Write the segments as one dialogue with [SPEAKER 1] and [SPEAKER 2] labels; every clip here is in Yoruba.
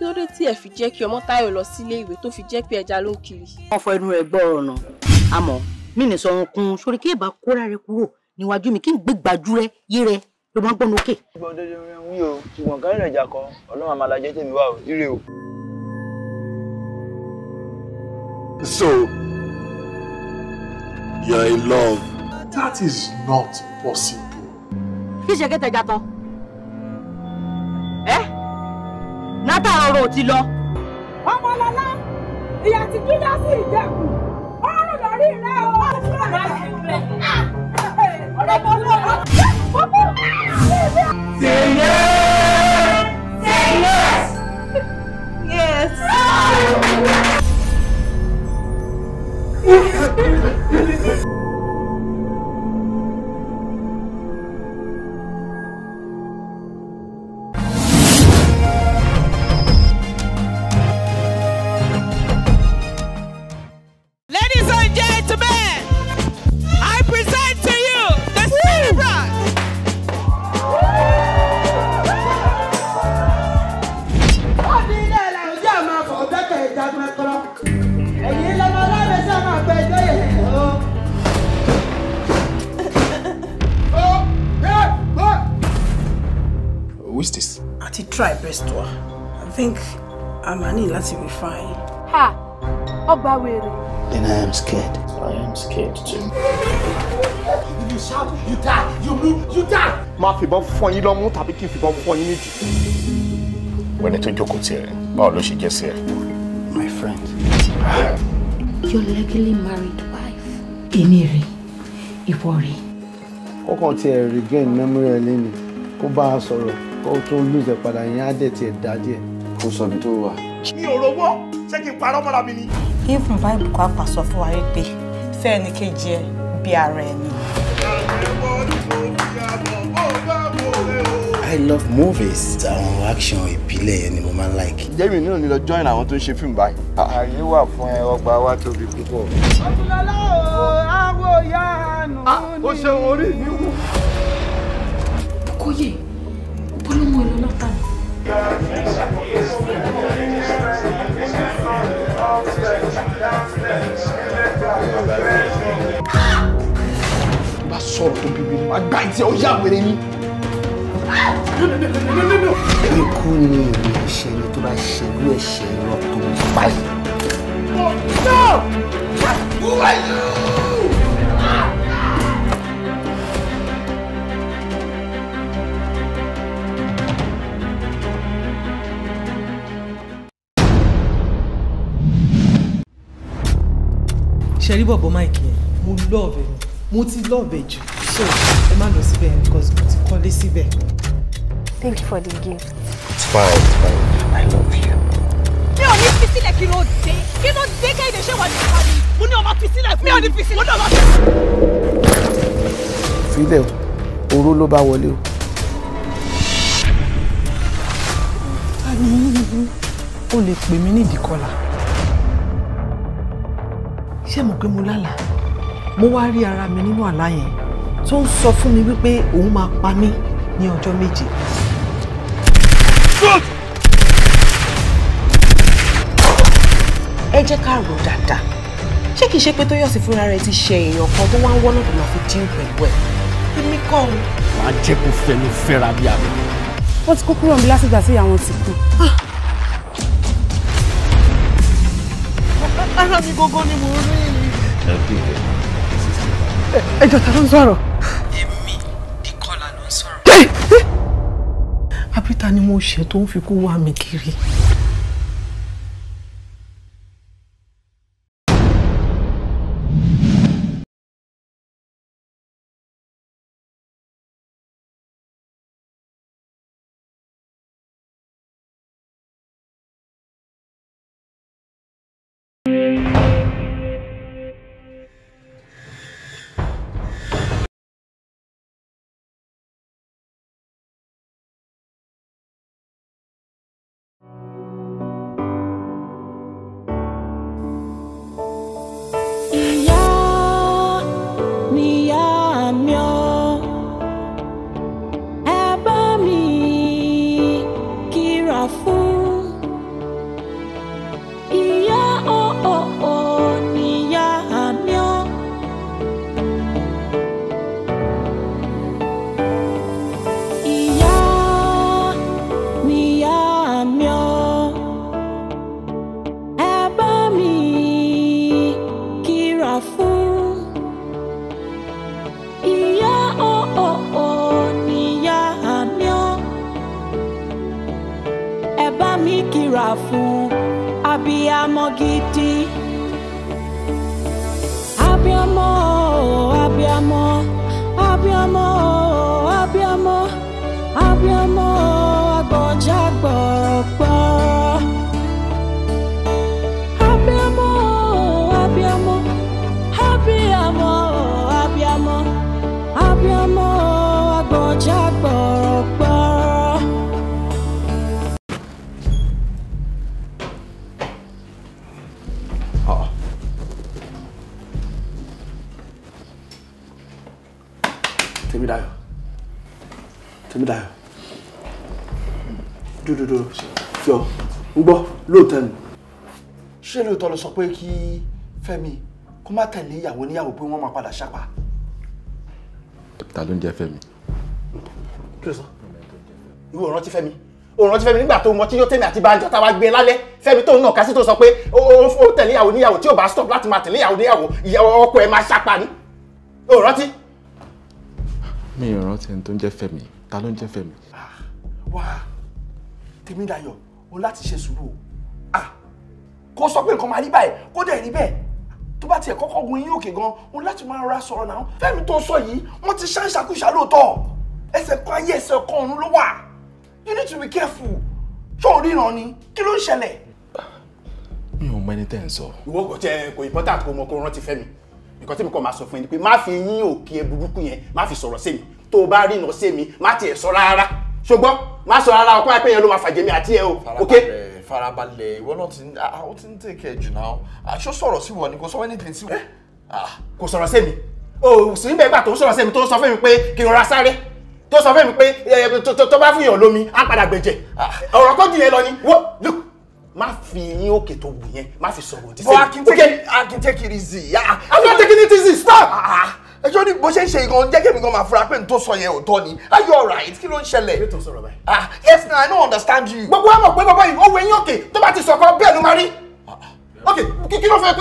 [SPEAKER 1] Kí ló dé tí ẹ fi jẹ́ kí ọmọ Táyọ̀ lọ sílé ìwé tó fi jẹ́ pé ẹja ló ń kiri?
[SPEAKER 2] Wọ́n fọ ẹnu rẹ̀ gbọ́rọ̀ nà. Àmọ́ mi ní sọ kun sórí kí ìbá kóra rẹ̀ kúrò níwájú mi kí n gbé gbàjú rẹ̀ yé rẹ̀ ló máa ń gbọ́n lókè.
[SPEAKER 3] Gbọ́dọ̀ wí o, ṣùgbọ́n kárí rẹ̀ jà kan, Ọlọ́run àmàlà jẹ́ tèmi wá o, ire o.
[SPEAKER 4] So, you're in love.
[SPEAKER 5] That is not possible.
[SPEAKER 2] Kí ṣe kẹ́tẹ̀ jà tán? Nátà ọ̀rọ̀ ti lọ.
[SPEAKER 6] Ọmọlọ́lá, ìyá ti jíjá sí ìjẹ̀kù. Ọrùn lórí rẹ̀ o. Ọ̀rẹ́ kan ló wà.
[SPEAKER 7] Say yes! Say yes!
[SPEAKER 6] Yes.
[SPEAKER 4] Who is this?
[SPEAKER 8] Ati try best to. I think I'm a need to refine.
[SPEAKER 6] Ha! Ogba were.
[SPEAKER 3] Then I am scared. I am scared too.
[SPEAKER 5] You shout, you die, you move, you die.
[SPEAKER 4] Ma fi bon fún yín lọ́mú tàbí kí n fi bon fún yín nídìí. Wẹ́n tó jókòó tí ẹ, báwo ló ṣe jẹ́ sí ẹ?
[SPEAKER 3] My friend.
[SPEAKER 9] Your legally married wife. Enny, Iwori.
[SPEAKER 10] Kọ́kàn tí ẹ regain memory ẹ lẹ́nu. Kó bá a sọ̀rọ̀, kó tó lose padà yẹn á dẹ̀ tiẹ̀ dá díẹ̀.
[SPEAKER 3] Kó sọ bí tó wà.
[SPEAKER 4] Mi ò rówó, ṣé kí n parọ́ mọ́ra mi ni?
[SPEAKER 8] Even Bible kọ́ àpà sọ fún wa pé fẹ́ ẹni kejì ẹ bí ara ẹni.
[SPEAKER 3] I love movies. Àwọn action ìbílẹ̀ yẹn ni mo máa ń like.
[SPEAKER 4] Jẹ́mi náà ni lọ join àwọn tó ń ṣe fíìmù báyìí.
[SPEAKER 3] Ààyè wà fún ẹ, ọgbà wa tóbi púpọ̀.
[SPEAKER 6] Ọ̀túnlọ́lá o, àwọ̀ ìyá àánú ni.
[SPEAKER 4] Ó ṣe orí mi wú.
[SPEAKER 9] Kóyè, bọ́lọ́mọ ìlú lọ́tà ni.
[SPEAKER 4] Bá sọ̀rọ̀ tó bíbí ni, máa gbá ìtì ó yá wèrè ni.
[SPEAKER 3] Ikú ni ìwé ẹ̀ṣẹ̀ ni tó bá ṣerú ẹ̀ṣẹ̀ lọ tó ń báyìí.
[SPEAKER 4] No! Who are you?
[SPEAKER 8] Ṣẹ̀rí bọ̀bọ̀ Mike yẹn, mo love ẹ̀ mo ti love ẹ̀ jù. So, ẹ má lọ síbẹ̀ because mo ti kọ́lé síbẹ̀.
[SPEAKER 9] Thank you for the gift.
[SPEAKER 3] It's fine, it's fine. I love you.
[SPEAKER 6] Mi ò ní fi sílẹ̀ kí ló dé kéde ṣé wà ní ìpàdé. Mo ní ọmọ fi sílẹ̀ mi ò ní fi sílẹ̀. Mo ní ọmọ fi sílẹ̀.
[SPEAKER 10] Fílẹ̀ oró ló bá wọlé o.
[SPEAKER 8] O lè pè mí ní ìdíkọlà. Ṣé mo pé mo lálàá? Mo wá rí ara mi nínú àlá yẹn tó ń sọ fún mi wípé òun máa pa mí ní ọjọ́ méje. Ẹ jẹ́ ká rò dáadáa. Ṣé kìí ṣe pé Tóyọ̀sí fúnra rẹ̀ ti ṣe èèyàn kan tó wá ń wọ́nà tó máa fi dín pẹ̀lú ẹ̀? Èmi kọ́ o.
[SPEAKER 5] Wàá jẹ́ kó fẹ́mi fẹ́ra bí àmì.
[SPEAKER 9] Wọ́n ti kó kúrò níbi lásìgbà tí àwọn ti kú.
[SPEAKER 8] Ara mi gógó ni mo rí.
[SPEAKER 10] Ẹ jọ ta ló ń sọ̀rọ̀?
[SPEAKER 8] Èmi Díkọ́lá ló ń sọ̀rọ̀. Àbíta ni mo ṣe tó ń fi kú wá mi kiri.
[SPEAKER 11] mi kíra fún abiyamọ gidi. Abiyamọ, abiyamọ, abiyamọ, abiyamọ, abiyamọ agbọ̀njà gbọ̀rọ̀gbọ̀rọ̀. Abiyamọ, abiyamọ, abiyamọ, abiyamọ, abiyamọ agbọ̀njà gbọ̀rọ̀gbọ̀rọ̀.
[SPEAKER 10] Tèmídayọ̀. Dúdúdú fíọ́ ń gbọ́ lóòótọ́ ni. Ṣé lóòótọ́ ló sọ pé kí Fẹ́mi kó má tẹ̀lé ìyàwó níyàwó pé wọ́n máa padà ṣàpá?
[SPEAKER 4] Ta ló ń jẹ́ Fẹ́mi?
[SPEAKER 10] Kí ló sọ? Ìwọ ò rántí Fẹ́mi? Ò rántí Fẹ́mi nígbà tó mọ tí yóò tèmi àti Banjo táwa gbé lálẹ́? Fẹ́mi tó ń nà kásí tó sọ pé ó tẹ̀lé ìyàwó níyàwó tí ò bá stop láti máa tẹ̀lé ìyàwó níyàwó ìyàwó ọkọ ẹ̀ máa ṣàpá ni. Ò rántí?
[SPEAKER 4] Mi ò rántí ẹni tó ń jẹ́ Fẹ́mi. Ta ló ń jẹ́ Fẹ́mi?
[SPEAKER 10] Wá Tèmídayọ̀ o láti ṣe sùúrù o. Kó sọ pé nǹkan máa rí báyìí kó dẹ̀ rí bẹ́ẹ̀. Tó bá tiẹ̀ kọ́kọ́ gun yín òkè gan o láti máa ra sọ̀rọ̀ náà. Fẹ́mi tó sọ yìí wọ́n ti ṣàǹṣàkúṣà lóòótọ́. Ẹsẹ̀ kan ayé ẹsẹ̀ kan ọ̀run ló wà. You need to be careful. Ṣé o ríran ni? Kí ló ń ṣẹlẹ̀?
[SPEAKER 4] Mi ò mọ ẹni tẹ́ ń sọ.
[SPEAKER 10] Ìwọ kò jẹ́ kò important kó mọ kó rántí Fẹ́mi. Nǹkan tí mi kàn máa sọ fún ẹ ni pé má fi yín òkè burúkú yẹn má fi sọ̀rọ̀ sí mi. Tó o bá ríran sí mi má tiẹ̀ sọ rárá. Ṣùgbọ́n má sọ rárá ọkọ ẹ̀pẹ́ yẹn ló máa fàjẹ́ mi àti ẹ o.
[SPEAKER 12] Farabalẹ̀ ìwọ náà ti ń take jù náà. Aṣọ sọ̀rọ̀ sí wọn ni kò sọ anything sí wọn.
[SPEAKER 10] Kò sọ̀rọ̀ sí mi. O sì ń bẹ̀ gbà tó ń sọ̀rọ̀ sí mi tó ń sọ fún mi pé kí n rọra sáré. Tó sọ fún mi pé tó bá fún yàn lómi á padà gbẹ̀jẹ̀. Ọ̀rọ̀ kọ́ jù yẹn lọ ni. Look, má fi yín òkè tó wù yẹn má fi sọ̀rọ̀ òdì sí mi.
[SPEAKER 12] I can take it easy.
[SPEAKER 10] I'm not taking it easy. Stop.
[SPEAKER 12] Ẹjọ́ ní bó ṣe ń ṣe ìgan jẹ́ kí èmi gan máa fura pé n tó sọ yẹn òótọ́ ni. Are you alright? Kí ló ń ṣẹlẹ̀?
[SPEAKER 10] Kí ló tó sọ̀rọ̀ báyìí?
[SPEAKER 12] Yes na I don't understand you.
[SPEAKER 10] Gbogbo wa mọ̀ pé bàbá yìí ó wẹ yín òkè tó bá ti sọ̀kọ bẹ́ẹ̀ ló máa rí. Ok, kí ló fẹ́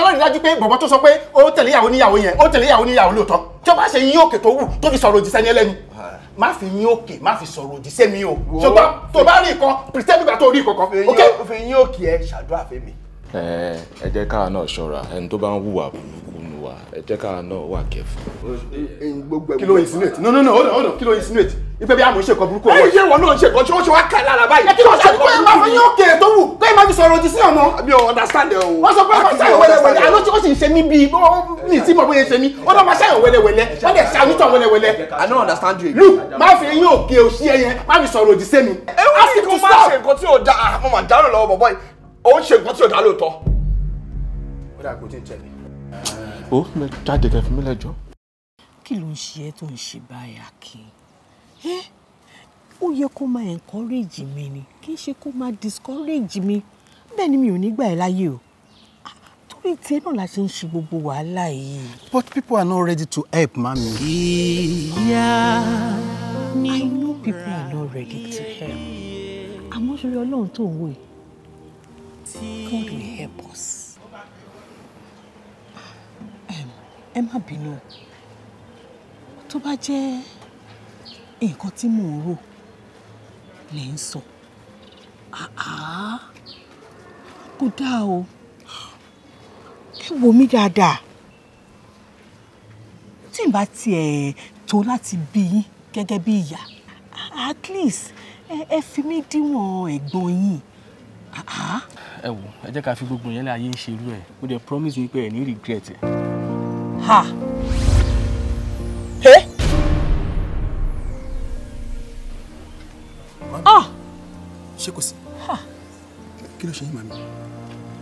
[SPEAKER 10] láti dájú pé bọ̀bọ̀ tó sọ pé ó tẹ̀lé ìyàwó níyàwó yẹn ó tẹ̀lé ìyàwó níyàwó lóòótọ́ tí ó bá ṣe yín òkè tó wù tó fi sọ̀rọ̀ òdì sẹ́ni ẹlẹ́ni. Má fi yín òkè má fi sọ̀rọ̀ òdì sẹ́mi o. Ṣùgbọ́n tó bá rí nǹkan pretend nígbà tó rí nǹkan. Ok,
[SPEAKER 12] fi yín òkè ẹ ṣàdúrà fẹ́mi.
[SPEAKER 4] Ẹ jẹ́ káwa náà ṣọ́ra ẹni tó bá ń hùwà burúkú nù wá ẹ jẹ́ káwa náà wà kẹ́fù.
[SPEAKER 10] Kí ló insinuate? No, hold on, kí ló insinuate? Ipe bí a mọ̀ ṣe nǹkan burúkú ọwọ́.
[SPEAKER 12] Ẹ yé wọn náà ṣe nǹkan tí wọ́n ṣe wá kà lára báyìí.
[SPEAKER 10] Kí ló ṣe pé máa fi yín òkè tó wù pé máa fi sọ̀rọ̀ òdì sí ọmọ.
[SPEAKER 12] Mi ò understand ẹ o.
[SPEAKER 10] Wọ́n sọ pé wọ́n ṣàyàn wẹ́lẹ́wẹ́lẹ́ àlọ́ tí ó sì ń ṣe mí bíi ní tí mo bóyá ṣe mí wọ́n náà máa ṣàyàn wẹ́lẹ́wẹ́lẹ́ wọ́n dẹ̀ ṣe àwítọ̀ wẹ́lẹ́wẹ́lẹ́.
[SPEAKER 12] I don't understand you.
[SPEAKER 10] Look, má fi yín òkè òṣì ẹyẹn má fi sọ̀rọ̀ òdì sí mi.
[SPEAKER 12] Ẹ wọ́n ní kó máa ṣe nǹkan tí ò dáa mo máa dárò lọ́wọ́ bọ̀bọ́ yìí ó ń ṣe nǹkan tí ò dáa lóòótọ́.
[SPEAKER 10] Ó dà kó tí ń tẹ̀lé.
[SPEAKER 4] Ó jáde kẹfì mí lẹ́jọ́.
[SPEAKER 11] Kí ló ń ṣe ẹ́ tó ń ṣe báyìí Akin? Ó yẹ kó máa encourage mi ni kì í ṣe kó máa discourage mi. Bẹ́ẹ̀ ni mi ò ní gbà ẹ́ láyé o. Torí tiẹ̀ náà la ṣe ń ṣe gbogbo wàhálà yìí.
[SPEAKER 3] But people are not ready to help, Mami.
[SPEAKER 11] I know people are not ready to help. Àmọ́ ṣe Ọlọ́run tó ń wò yìí. God will help us. Ẹ má bínú. Tó bá jẹ́ nǹkan tí mò ń rò lè ń sọ. Kò dáa o. Ẹ wò mí dáadáa. Tí n bá tiẹ̀ tó láti bí yín gẹ́gẹ́ bí ìyá. At least ẹ fi mí díwọ̀n ẹ̀gbọ́n yín.
[SPEAKER 13] Ẹ wò, ẹ jẹ́ ká fi gbogbo yẹn láyé ń ṣe irú ẹ̀. Mo dẹ̀ promise yín pé ẹ ní regret ẹ̀.
[SPEAKER 11] Ha!
[SPEAKER 3] Ṣé kò sí? Kí ló ṣe yín, Mami?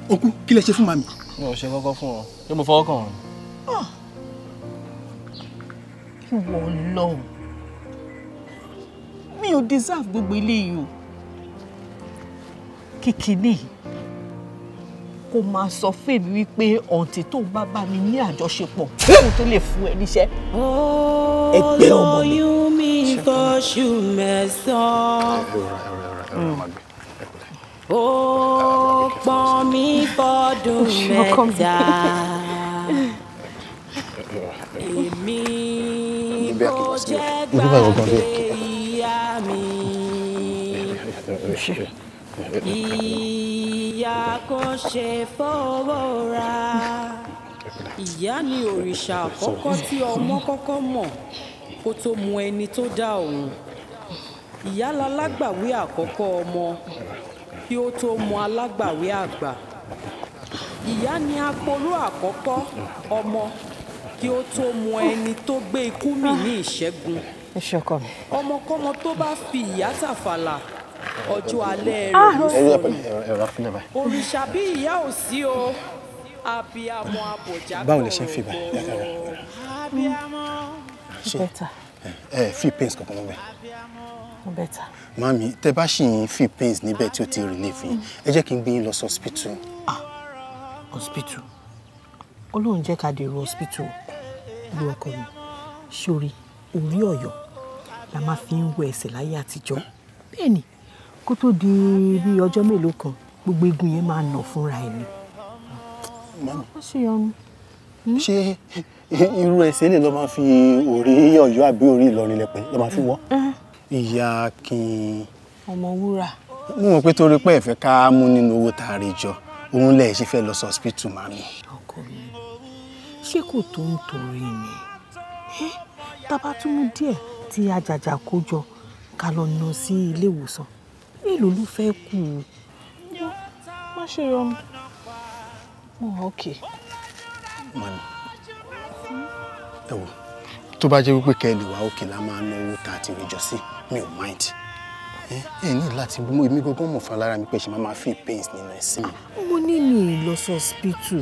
[SPEAKER 3] Ọkú, kí lẹ ṣe fún Mami?
[SPEAKER 13] Mi ò ṣe kọ́kọ́ fún ọ. Ṣé mo fọwọ́ kàn wọ́n?
[SPEAKER 11] Ìwọ Ọlọ́run. Mi ò deserve gbogbo eléyìí o. Kìkìnì kò máa sọ fèmí wípé ọ̀ǹtí tó bá bá mi ní àjọṣepọ̀ kóun tó lè fún ẹ níṣẹ́. Ẹgbẹ́ ọmọ mi.
[SPEAKER 14] Olóyún mi fọ́ṣù mẹ́sàn-án. Ó pọ́n mi fọ́dún mẹ́ta. Èmi kò jẹ́ gbàgbé ìyá mi. ìyá kò ṣe fọwọ́ ra. Ìyá ni òrìṣà àkọ́kọ́ tí ọmọ kọ́kọ́ mọ̀ kó tó mọ ẹni tó dá òun. Ìyá lálágbàwí àkọ́kọ́ ọmọ kí ó tó mọ alágbàwí àgbà. Ìyá ni aporó àkọ́kọ́ ọmọ kí ó tó mọ ẹni tó gbé ikú mì ní ìṣẹ́gun. Ọmọkọ́mọ tó bá fi ìyá tàfàlà ọjọ́ alẹ́ rẹ̀ ló sọ̀rọ̀. Òrìṣà bí ìyá ò sí o. Abiyamọ abọ̀já.
[SPEAKER 3] Báwo lè ṣe ń fi bá ṣe fi pains kankan mọ́ bẹ́ẹ̀.
[SPEAKER 9] Better.
[SPEAKER 3] Mami, tẹ́ bá ṣì ń fi pains níbẹ̀ tí ó ti relief yín, ẹ jẹ́ kí n gbé yín lọ sí hospital.
[SPEAKER 11] Hospital? Ọlọ́run jẹ́ ká dèrò hospital. Lu ọkọ mi, sórí orí Ọ̀yọ́ la máa fi ń wọ ẹsẹ̀ láyé àtijọ́. Bẹ́ẹ̀ni, kó tó di bí ọjọ́ mélòó kan, gbogbo eegun yẹn máa nà fúnra ẹ̀ ni.
[SPEAKER 3] Mami,
[SPEAKER 11] ṣé
[SPEAKER 3] irú ẹsẹ̀ lè lọ máa fi orí Ọ̀yọ́ àbí orí Ìlọrin lẹ́pẹ́ lọ máa fi wọ́? Ìyá Akin.
[SPEAKER 11] Ọmọ wúrà.
[SPEAKER 3] Mo mọ̀ pé torí pé ẹ fẹ́ ká mú nínú owó tá a rí jọ, òun lẹ̀ ṣe fẹ́ lọ sí hospital, mami.
[SPEAKER 11] Ọkọ mi, ṣé kò tó ń torí ni? Tábà tún mú díẹ̀ tí àjàjà kó jọ ká lọ ná sí ilé ìwòsàn. Èló ló fẹ́ kù? Má ṣe yọnu. Okay.
[SPEAKER 3] Mami, ẹ wò, tó bá jẹ́ wípé kẹ́ lè wá òkè la máa ná owó tá a ti rí jọ sí, mi ò mind. Ẹ ní láti mú èmi gbogbo mọ̀ fún alára mi pé ṣe máa fi pains nínú ẹ̀sìn mi.
[SPEAKER 11] Mo ní mi lọ sí hospital.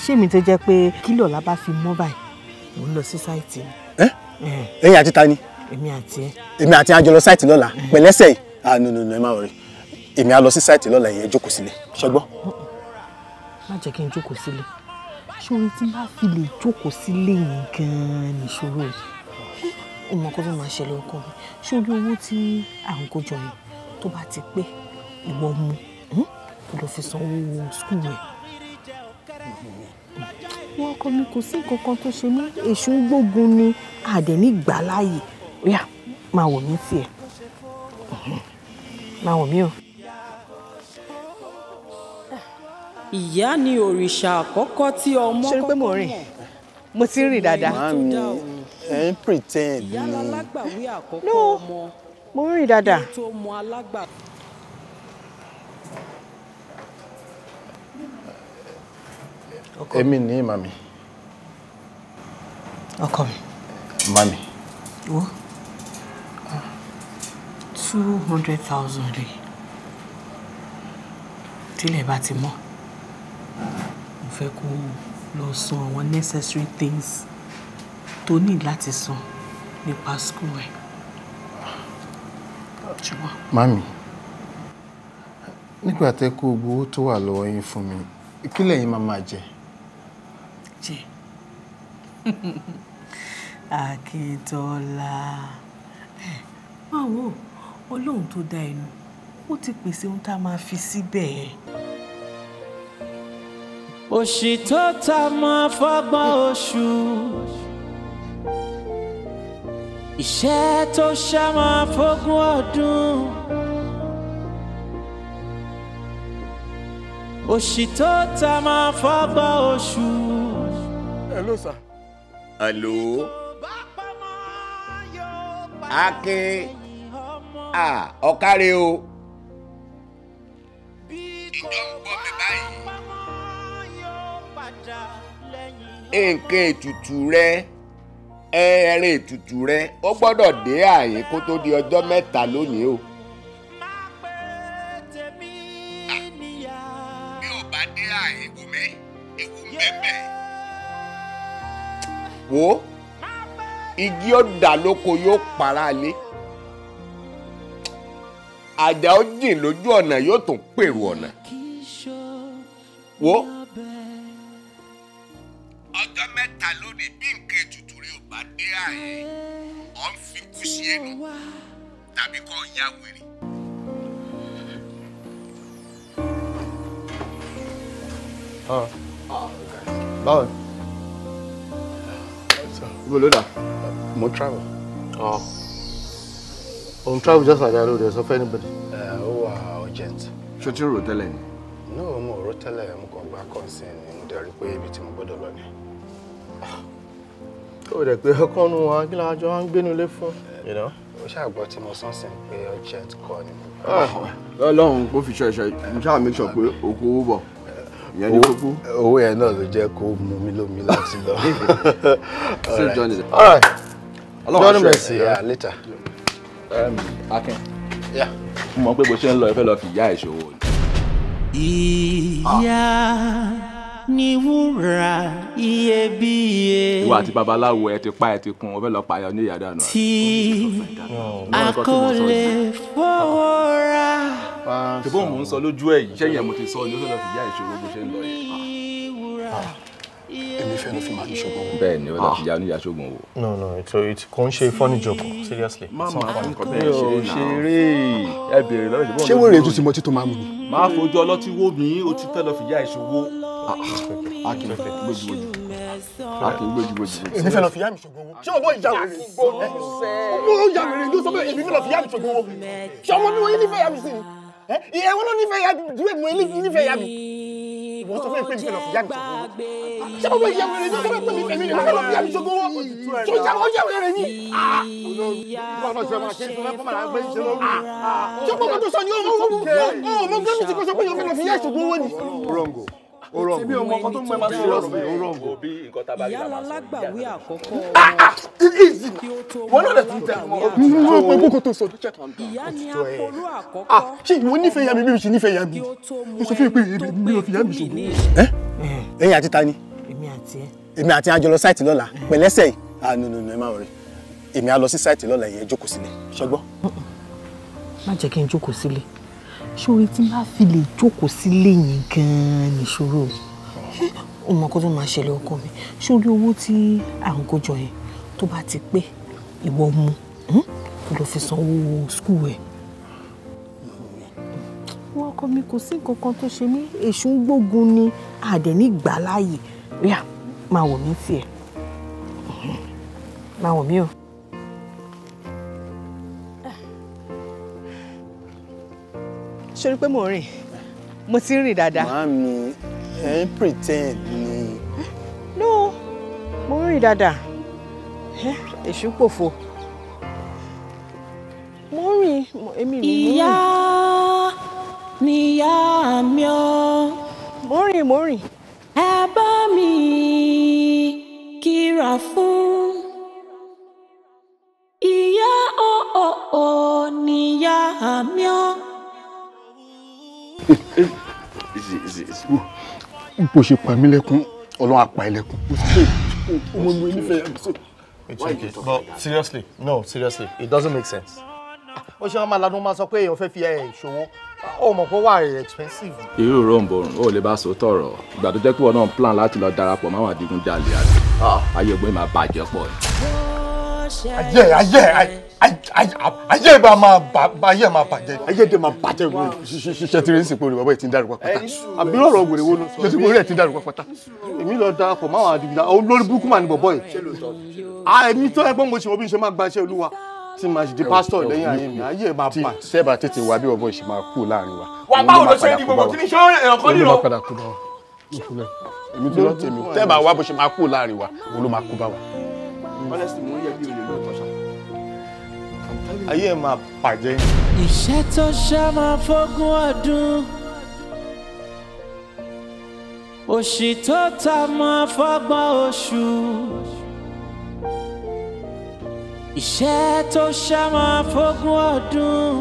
[SPEAKER 11] Ṣé mi tó jẹ́ pé kílò la bá fi mọ́ báyìí, mo ń lọ sí sáìtì.
[SPEAKER 3] Ẹ̀yin àti ta ni?
[SPEAKER 11] Èmi àti ẹ.
[SPEAKER 3] Èmi àti àjọ lọ sáìtì lọ́la. Pẹ̀lẹ́sẹ̀ yìí. No, ẹ má worry. Èmi á lọ sí sáìtì lọ́la, ìyẹn jókòó sílẹ̀. Ṣé gbọ́?
[SPEAKER 11] Má jẹ́ kí n jókòó sílẹ̀. Ṣé orin tí bá fi lè jókòó sílẹ̀ yìí gan-an nìṣòro yìí? Ọmọ kan tó máa ṣẹlẹ̀ ọkọ mi. Ṣé orí owó tí à ń kó jọ yìí tó bá ti pé ìwọ mú kó lọ fi sanwó skul rẹ̀? Wọ́n kọ́ mi kò sí nǹkan kan tó ṣe mí. Èṣù ń gbógun ni àdẹ̀ní gbà láàyè. Óyá, máa wò mí tiẹ̀. Máa wò mí o.
[SPEAKER 14] Ìyá ni òrìṣà àkọ́kọ́ tí ọmọ
[SPEAKER 11] kọ́kọ́ mọ̀. Mo ti ń rìn dáadáa.
[SPEAKER 3] Mami, ẹ ń pretend ni.
[SPEAKER 14] Ìyá lálágbàwí àkọ́kọ́ ọmọ.
[SPEAKER 11] Mo ń rìn dáadáa.
[SPEAKER 14] Tó mọ alágbà.
[SPEAKER 4] Èmi ni mami.
[SPEAKER 11] Ọkọ mi.
[SPEAKER 4] Mami.
[SPEAKER 11] Wo? 200,000 rẹ̀. Tílẹ̀ bá ti mọ́. Mo fẹ́ kó lọ san àwọn necessary things tó ní láti san nípa school ẹ̀.
[SPEAKER 4] Mami, nígbà tẹ́ kó gbogbo owó tó wà lọ́wọ́ yín fún mi, kí lẹ̀yin máa jẹ?
[SPEAKER 11] Jẹ. Akíntọ́lá. Máa wò, Ọlọ́run tó dá ẹnu, ó ti pèsè ohun tá a máa fi síbẹ̀.
[SPEAKER 14] Òṣì tó ta máa fọ́gbọ́n oṣù. Ìṣẹ́ tó ṣá máa fógún ọdún. Òṣì tó ta máa fọ́gbọ́n oṣù.
[SPEAKER 10] Hello, sir.
[SPEAKER 15] Hello. Akin. Ọ̀kárẹ̀ o. Ìjọ ń gbọ́ mi báyìí. Nǹkan ètùtù rẹ, ẹran ètùtù rẹ, ó gbọ́dọ̀ dé àyè kó tó di ọjọ́ mẹ́ta lónìí o. Bí ò bá dé àyè wòmí, ewu ń bẹ́ẹ̀. Wo igi ó dà lóko yóò para lé. Àjà ó jìn lójú ọ̀nà yóò tún pèrò ọ̀nà. Wo ọjọ́ mẹ́ta lónìí bí nǹkan ètùtù rẹ ò bá dé àyè ọ̀ ń fi kú sí ẹnu tàbí kọ́ ya wèrè.
[SPEAKER 4] Báwo ni? Ibo ló dà? Mo travel.
[SPEAKER 16] On travel just like that, there's not anybody.
[SPEAKER 4] Oh, urgent.
[SPEAKER 12] ṣó tí ń rò tẹ́lẹ̀ ni.
[SPEAKER 3] no mo rò tẹ́lẹ̀ mo kàn gbá concern ni mo dẹ̀ rí pé ibi tí mo gbọ́dọ̀ lọ ni.
[SPEAKER 10] ó dẹ̀ pé ọkàn nu wa kí la jọ wá ń gbénu lé fún.
[SPEAKER 3] ó ṣàgbọ́ tí mo sọ́n sìn pé urgent call ni mo
[SPEAKER 12] Ọlọ́run kó fi ṣẹ̀ṣẹ̀ mo ṣáà make sure pé òkú owó bọ̀ ìyẹn ní kókó.
[SPEAKER 3] owó yẹn náà ló jẹ́ kó mú mi lómi láti lọ.
[SPEAKER 12] Save Johnny.
[SPEAKER 3] All right.
[SPEAKER 12] Johnny
[SPEAKER 3] Mercy, later.
[SPEAKER 12] Akin. Mo mọ̀ pé bó ṣe ń lọ ẹ fẹ́ lọ fi ìyá ẹ̀ ṣòwò ni.
[SPEAKER 14] Ìyá ni wúrà iyebíye.
[SPEAKER 13] Ìwà àti babaláwo ẹ ti pa ẹ ti kun ọ fẹ́ lọ pààyàn ní ìyá dànù.
[SPEAKER 14] Tí a kò lè fọwọ́ ra.
[SPEAKER 13] Ṣùgbọ́n mò ń sọ lójú ẹ̀ yìí ṣẹ́yìn ẹ̀ mo ti sọ ni ó fẹ́ lọ fi ìyá ẹ̀ ṣòwò bó ṣe ń lọ yẹn.
[SPEAKER 3] Èmi fẹ́ lọ fi máa ní ṣògùn owó.
[SPEAKER 13] Bẹ́ẹ̀ ni ó lọ fi ìyá oníyà ṣògùn owó.
[SPEAKER 10] No, it's kò ń ṣe funny joke seriously.
[SPEAKER 13] Máma nǹkan bẹ́ẹ̀ ṣeré ẹ bèrè lọ́wọ́ ìṣèbọn.
[SPEAKER 3] Ṣé wọ́n rèé tún ti mọ títún máa mú ni?
[SPEAKER 13] Máa fojú ọlọ́tí wó mi ó ti fẹ́ lọ fi ìyá ẹ̀ ṣòwò. Akin gbójúgbójú.
[SPEAKER 10] Èmi fẹ́ lọ fi ìyá mi ṣògùn owó. Ṣé ọwọ́ ìyá rẹ̀ ni? Ọwọ́ ìyá rẹ̀ ló sọ pé èmi fẹ́ lọ fi ìyá mi ṣògùn owó. Ṣé ọmọ mi wọ́n yín nífẹ̀ẹ́ ìyá mi sí ni? Ìyá wọn ló nífẹ̀ẹ́ ìyá mi ju èmi wọ́n nífẹ̀ẹ́ ìyá mi. Ìwọ́n sọ fún mi pé mi fẹ́ lọ fi ìyá mi ṣògùn owó. Ṣé ọmọ ìyá rẹ̀ ló sọ pé èmi fẹ́ lọ fi ìyá mi ṣògùn owó? Ṣé ìyá wọn yẹ rẹ̀ ni? Ṣé ọmọ kan tó sọ ni ó mọ gẹ́gẹ́ tí kò sọ pé yóò fẹ́ lọ fi ìyá ìṣògùn owó ni?
[SPEAKER 13] Ṣebí ọmọ kan tó mú ẹ máa ṣe ọ̀rọ̀ mi ó rọ̀ǹgò bí nǹkan tá a bá rí
[SPEAKER 14] Ìyá lálágbàwí àkọ́kọ́.
[SPEAKER 10] Wọ́n náà lè tún tẹ̀ wọ́n.
[SPEAKER 3] Mo mọ ẹgbẹ́ tó sọ.
[SPEAKER 14] Ìyá ni apolú àkọ́kọ́.
[SPEAKER 3] Ṣé ìwọ nífẹ̀ẹ́ ìyá mi bí mi ṣe nífẹ̀ẹ́ ìyá mi? Mo sọ fún mi pé èmi lọ fi ìyá mi ṣògùn owó. Ẹ̀yin àti ta ni?
[SPEAKER 8] Èmi àti ẹ.
[SPEAKER 3] Èmi àti àjọ lọ sáìtì lọ́la pẹ̀lẹ́sẹ̀ yìí. No, ẹ má wọrí. Èmi á lọ sí sáìtì lọ́la ìyẹn jókòó sílẹ̀. Ṣé gbọ́?
[SPEAKER 8] Má jẹ́ kí n jókòó sílé. Ṣórí tí n bá fi lè jókòó sílé yẹn gan-an nìṣòro. Ó mọ kó tó máa ṣẹlẹ̀ ọkọ mi. Ṣórí owó tí à ń kójọ yẹn tó bá ti pé ìwọ mú kó lọ fi sanwó skul ẹ̀. Wọ́n ọkọ mi kò sí nǹkan kan tó ṣe mí. Èṣù ń gbógun ni àdẹ̀ ní gbà láàyè. Ríà máa wò mí tiẹ̀. Máa wò mí o.
[SPEAKER 6] Ṣé o rí pé mo rìn? Mo ti ń rìn dáadáa.
[SPEAKER 3] Màámi, ẹ ń pretend ni.
[SPEAKER 6] No, mo ń rìn dáadáa. Èṣù pòfo. Mo ń rìn, èmi mi.
[SPEAKER 14] Ìyá ni ìyá mi o.
[SPEAKER 6] Mo ń rìn.
[SPEAKER 14] Ẹ bá mi kíra fún. Ìyá ni ìyá mi o.
[SPEAKER 3] Bó ṣe pa mí lẹ́kún, Ọlọ́run á pa ẹ́ lẹ́kún. Ọmọ mi nífẹ̀ẹ́ ìyá mi sí.
[SPEAKER 10] But seriously, it doesn't make sense. Ó ṣe wọn máa lanu máa sọ pé èèyàn fẹ́ fi ẹ̀ ṣòwò. Ó mọ̀ pé wà expensive.
[SPEAKER 13] Irú rọ̀ǹbọ̀rùn ó lè bá sọ tọ̀rọ̀. Ìgbà tó jẹ́ pé wọn náà plan láti lọ darapọ̀ máwọn adigunjalè àti ayé ògbóni máa bàjẹ́ pọ̀ ni.
[SPEAKER 10] Ayé máa bàjẹ́.
[SPEAKER 3] Ayé dé máa bàjẹ́ ìwé ṣiṣẹ́ tí ń sìnkú orí bàbá ẹ̀ ti ń dárúkọ pátá. Àbí ọ̀rọ̀ ògbèrè wo ló ṣe tí orí ẹ̀ ti ń dárúkọ pátá.
[SPEAKER 10] Èmi lọ darapọ̀ máwọn adigunjalè. Olórí burúkú mà ní bọ̀bọ̀ yìí. Èmi tó ẹgbọ́n mo ṣe wọ́n bí ṣe máa gba iṣẹ́ Olúwa. Tí màá ṣe di pásítọ̀ lẹ́yìn ayé mi, ayé máa bà.
[SPEAKER 3] Sẹ́ẹ̀bà tètè wá bí bọ̀bọ̀ ìṣe máa kú láàrin wa.
[SPEAKER 10] Wà báwo ló ṣe ní gbogbo kí ni ṣé èèyàn kan nílò?
[SPEAKER 3] Olú máa padà kú bá wa. Èmi ti lọ tèmi. Sẹ́ẹ̀bà wá bó ṣe máa kú láàrin wa, olú máa kú bá wa.
[SPEAKER 12] Honestly, mo ń yẹ bí olè lọ tọ́ṣà.
[SPEAKER 10] Ayé máa bàjẹ́.
[SPEAKER 14] Ìṣẹ́ tó ṣá máa fógún ọdún. Òṣì tó ta máa fọ́gbọ̀n oṣù. Ìṣẹ́ tó ṣá máa fógún ọdún.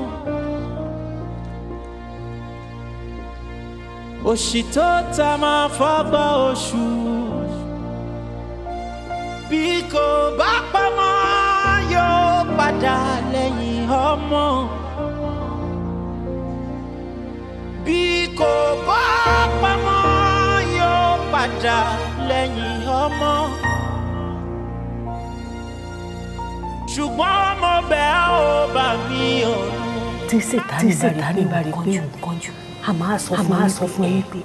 [SPEAKER 14] Òṣì tó ta máa fọ́gbọ̀n oṣù. Bí kò bá pamọ́ yóò padà lẹ́yìn ọmọ. Bí kò bá pamọ́ yóò padà lẹ́yìn ọmọ. Ṣùgbọ́n mo bẹ̀ ọ́ bá mi o.
[SPEAKER 8] Tí Sètánì bá rí pé kánjú, a máa sọ fún ẹ pé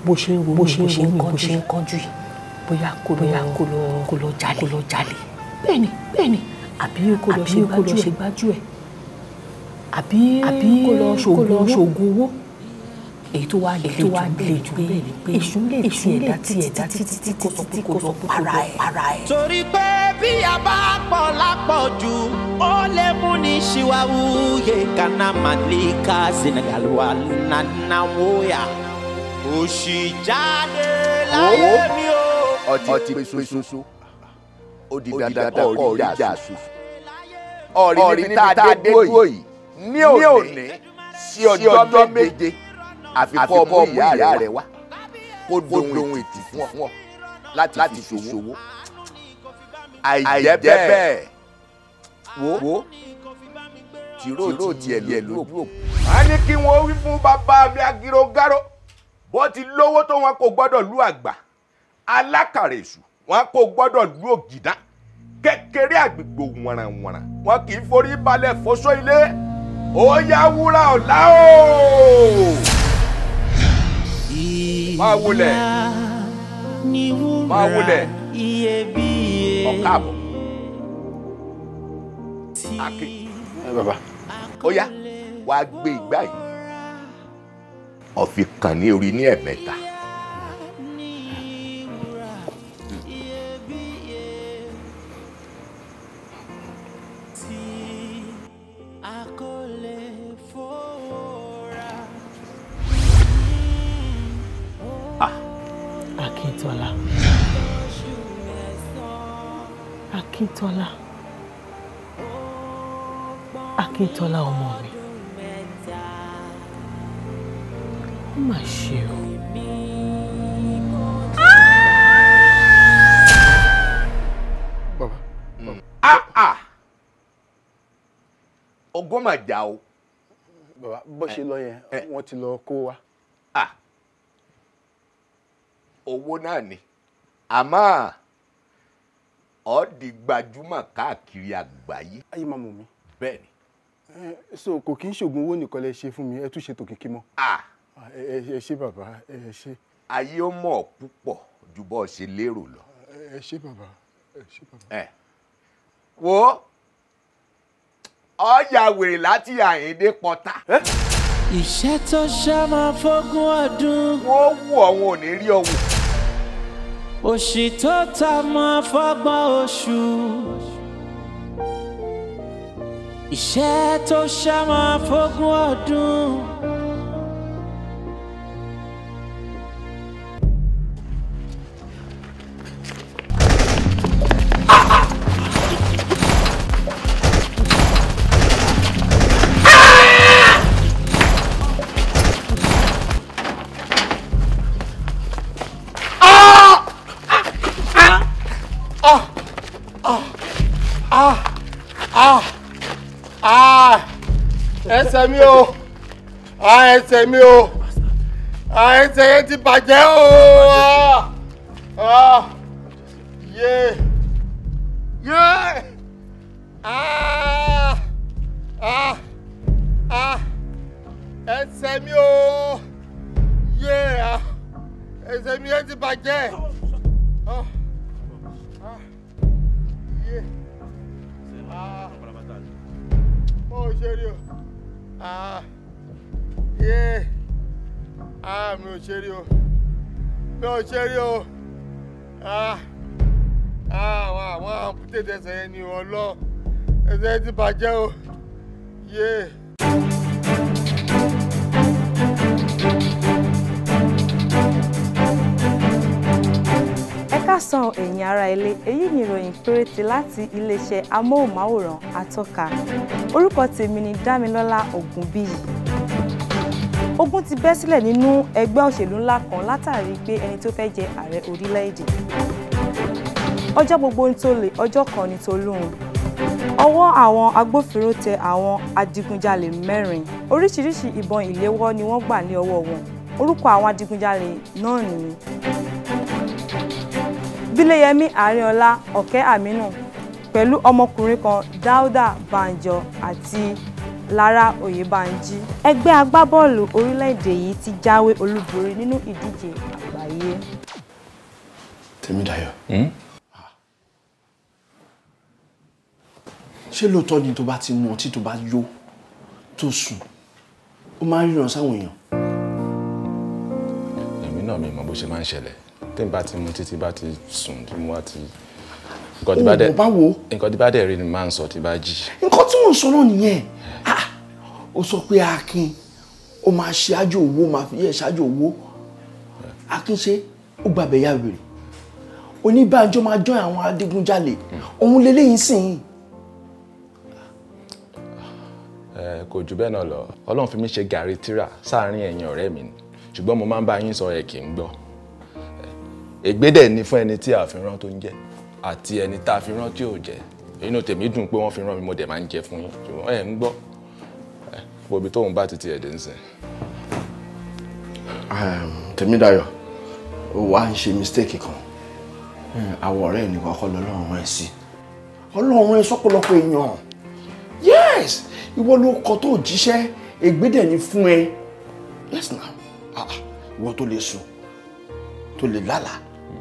[SPEAKER 8] bó ṣe ń kánjú yìí bóyá kó lọ jalè. Bẹ́ẹ̀ni. Àbí kó lọ ṣe gbájú ẹ̀. Àbí kó lọ ṣògùn owó. èyí tó wá le jù bẹ́ẹ̀ ni pé èṣù lè ti ẹ̀dá títí kò sọ pé para ẹ̀.
[SPEAKER 16] torí pé bí a bá pọ̀ lápọ̀jù ó lè mú ní ṣìwàwù yé kaná màlíkà Senegal wà nánàwóyà òṣì jáde láyé mi o.
[SPEAKER 15] ọtí pé soso ó di dandan kọ́ orí ìjà sùn. ọ̀rí níbi tá a dé dúró yìí ní òní sí ọjọ́ méje àfikọ́ ọmọ ìyá rẹ̀ wá kó dohun ètì fún ọ láti fi ṣòwò. àìjẹ́ bẹ́ẹ̀ wo tìró tiẹ̀ lójú. a ní kí wọ́n wí fún bàbá mi agirogaro bó ti lówó tó wọn kò gbọ́dọ̀ lú àgbà alákàrà èṣù wọn kò gbọ́dọ̀ lú ògìdá kékeré àgbègbè wọ̀nrànwọ̀nràn wọn kì í forí balẹ̀ fọ́sọ́ ilé ó yá wúrà ọ̀la o. máa wulẹ̀ ọ̀káàbọ̀ Akin.
[SPEAKER 3] Bàbá.
[SPEAKER 15] ó yá wàá gbé ìgbà yìí ó fi kàn ní orí ní ẹ̀mẹ́ta.
[SPEAKER 8] Akíntọ́lá ọmọ mi ó mà ṣe o.
[SPEAKER 15] Bàbá. Ogún mà já o.
[SPEAKER 3] Bàbá bó ṣe lọ yẹn wọ́n ti lọ kó wa.
[SPEAKER 15] Owó náà ni àmọ́ ó di gbajúmọ̀ káàkiri àgbáyé.
[SPEAKER 3] Ayé máa mọ̀ mí.
[SPEAKER 15] Bẹ́ẹ̀ni.
[SPEAKER 3] So kò kí n ṣògùn owó nìkan lẹ ṣe fún mi ẹ tún ṣe tòkìkí mọ́. Ẹ ṣé bàbá ẹ ṣé.
[SPEAKER 15] Ayé ó mọ̀ púpọ̀ ju bó ṣe lérò lọ.
[SPEAKER 3] Ẹ ṣé bàbá ẹ ṣé bàbá.
[SPEAKER 15] Wo ọ̀yà wèrè láti Àyìndé pọ́tà.
[SPEAKER 16] Iṣẹ́ tó ṣá máa fọ́gún ọdún.
[SPEAKER 15] Wọ́n wù ọ̀hún ò ní rí ọ̀hún.
[SPEAKER 16] Òṣì tó ta máa fọ́gbọ́n oṣù. Iṣẹ́ tó ṣá máa fọ́gún ọdún.
[SPEAKER 5] Ẹsẹ̀ mi o, ẹsẹ̀ mi o, ẹsẹ̀ yẹn ti bàjẹ́ o, yé, ẹsẹ̀ mi o, yé, ẹsẹ̀ mi yẹn ti bàjẹ́, yé, mo ṣe rí o. Mi ò ṣe rí o. Mi ò ṣe rí o. Àwọn àpótẹ́tẹ̀ ẹsẹ̀ yẹn ni ọlọ́. Ẹsẹ̀ yẹn ti bàjẹ́ o.
[SPEAKER 9] Ẹ káàsán ẹ̀yin ará ilé, èyí ni ìròyìn péréte láti iléeṣẹ́ amóhùnmáwòrán Atọ́ka. Orúkọ tèmi ni Dámilọ́lá Ògúnbíyì. Ogun ti bẹ́ sílẹ̀ nínú ẹgbẹ́ òṣèlú ńlá kan látàrí pé ẹni tó fẹ́ jẹ ààrẹ orílẹ̀-èdè. Ọjọ́ gbogbo ń tó lè, ọjọ́ kan ní tolóhun. Ọwọ́ àwọn agbófinró tẹ àwọn adigunjalè 4. Oríṣiríṣi ìbọn ìléwọ́ ni wọ́n gbà ní ọwọ́ wọn. Orúkọ àwọn adigunjalè náà nìyí: Bíléyẹmí Àríọlá Ọ̀kẹ́ Àmínú pẹ̀lú ọmọkùnrin kan Dáúdà Bánjọ àti Lára Oyèbánjí. Ẹgbẹ́ agbábọ́ọ̀lù orílẹ̀-èdè yìí ti jáwé olúborí nínú ìdíje àgbáyé.
[SPEAKER 10] Tèmídayọ̀. Ṣé lóòótọ́ ni tó bá ti mu ọtí tó bá yó tó sùn ó máa ń ríran sáwọn èèyàn?
[SPEAKER 13] náà mi mọ bó ṣe máa ń ṣẹlẹ̀ tí n bá ti mu títí bá ti sùn tí mo wá ti nǹkan tí bá dẹ̀ rí ni máa ń sọ tí bá jí.
[SPEAKER 10] nǹkan tí mò ń sọ náà nìyẹn ó sọ pé Akin ó máa ṣe àjò owó máa fi yẹ ṣáájú owó Akin ṣe ó gbàgbé yá wèrè oníbàjọ́ máa jọ́ àwọn adigunjalè òun lélẹ́yìn sìn.
[SPEAKER 13] kò jù bẹ́ẹ̀ náà lọ Ọlọ́run fi mí ṣe gàrí tíra sáàárín ẹ̀yin ọ̀rẹ́ mi ni ṣùgbọ́n mo máa ń bá yín sọ ẹ̀ kì í gbọ́ ègbé dẹ̀ ni fún ẹni tí a fi rán tó ń jẹ àti ẹni tá a fi rán tí ò jẹ inú tèmi dùn pé wọ́n fi rán mi mo dẹ̀ máa ń jẹ fún yín ṣùgbọ́n ẹ̀ ń gbọ́ gbòbí tóun bá ti tiẹ̀ dé ń sìn.
[SPEAKER 10] Tèmídayọ̀ ó wá ń ṣe mistake kan àwọn ọ̀rẹ́ ẹ̀ nìkan kọ́ lọ́lọ́run ẹ̀ sí Ọlọ́run ẹ̀ sọ́pọ̀lọpọ̀ èèyàn yes ìwọ ló kọ tó jíṣẹ́ ègbédè ní fún ẹ yes now ìwọ tó lè sùn tó lè lálàá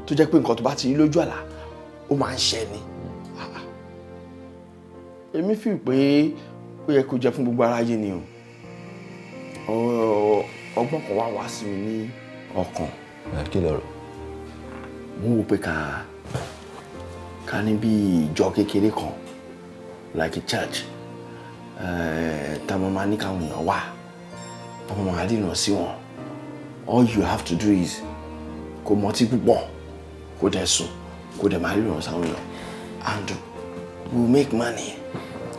[SPEAKER 10] tó jẹ́ pé nǹkan tó bá ti rí lójú àlá ó máa ń ṣẹ ni èmi fi pé ó yẹ kó jẹ́ fún gbogbo aráyé ni o ọgbọ́n kan wá sí mi ní ọkàn.
[SPEAKER 13] Kí ló rò?
[SPEAKER 10] mo wò pé ká ní bí ìjọ kékeré kan like a church tá máa ní káwọn èèyàn wá ọmọ máa dìnà sí wọn all you have to do is kó mọtí púpọ̀ kó dẹ̀ sùn kó dẹ̀ máa ríran sáwọn èèyàn and we make money.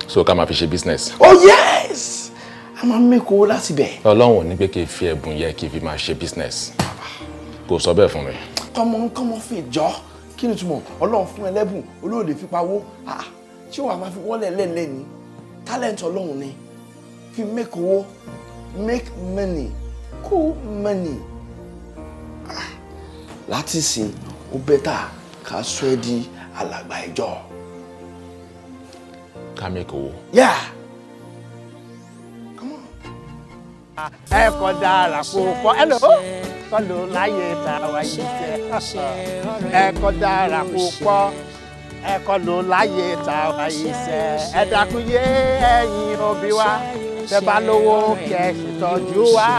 [SPEAKER 13] So ká máa fi ṣe business.
[SPEAKER 10] Oh yes a máa make owó láti bẹ̀.
[SPEAKER 13] Ọlọ́run ò ní pé kí n fi ẹ̀bùn yẹ kí n fi máa ṣe business kò sọ bẹ́ẹ̀ fún mi.
[SPEAKER 10] kọ́mọ fi jọ kí ni túmọ̀ Ọlọ́run fún ẹlẹ́bùn olóòlè fi pawó ṣé wàá máa fi wọ́lẹ̀ lẹ́lẹ́ ni talent Ọlọ́run ni fi make owó make money cool money láti sìn ó bẹ́tà ká sọ ẹ́ di alàgbà ìjọ.
[SPEAKER 13] Ká make owó.
[SPEAKER 10] Yeah.
[SPEAKER 17] ẹ kọ dára púpọ̀ hello kọlù láyé tàwa yìí jẹ ẹ kọ dára púpọ̀ ẹ kọlù láyé tàwa yìí jẹ ẹ dákun yé ẹ̀yin òbí wa tẹ́ bá lówó kẹ́ ṣètọ́jú wa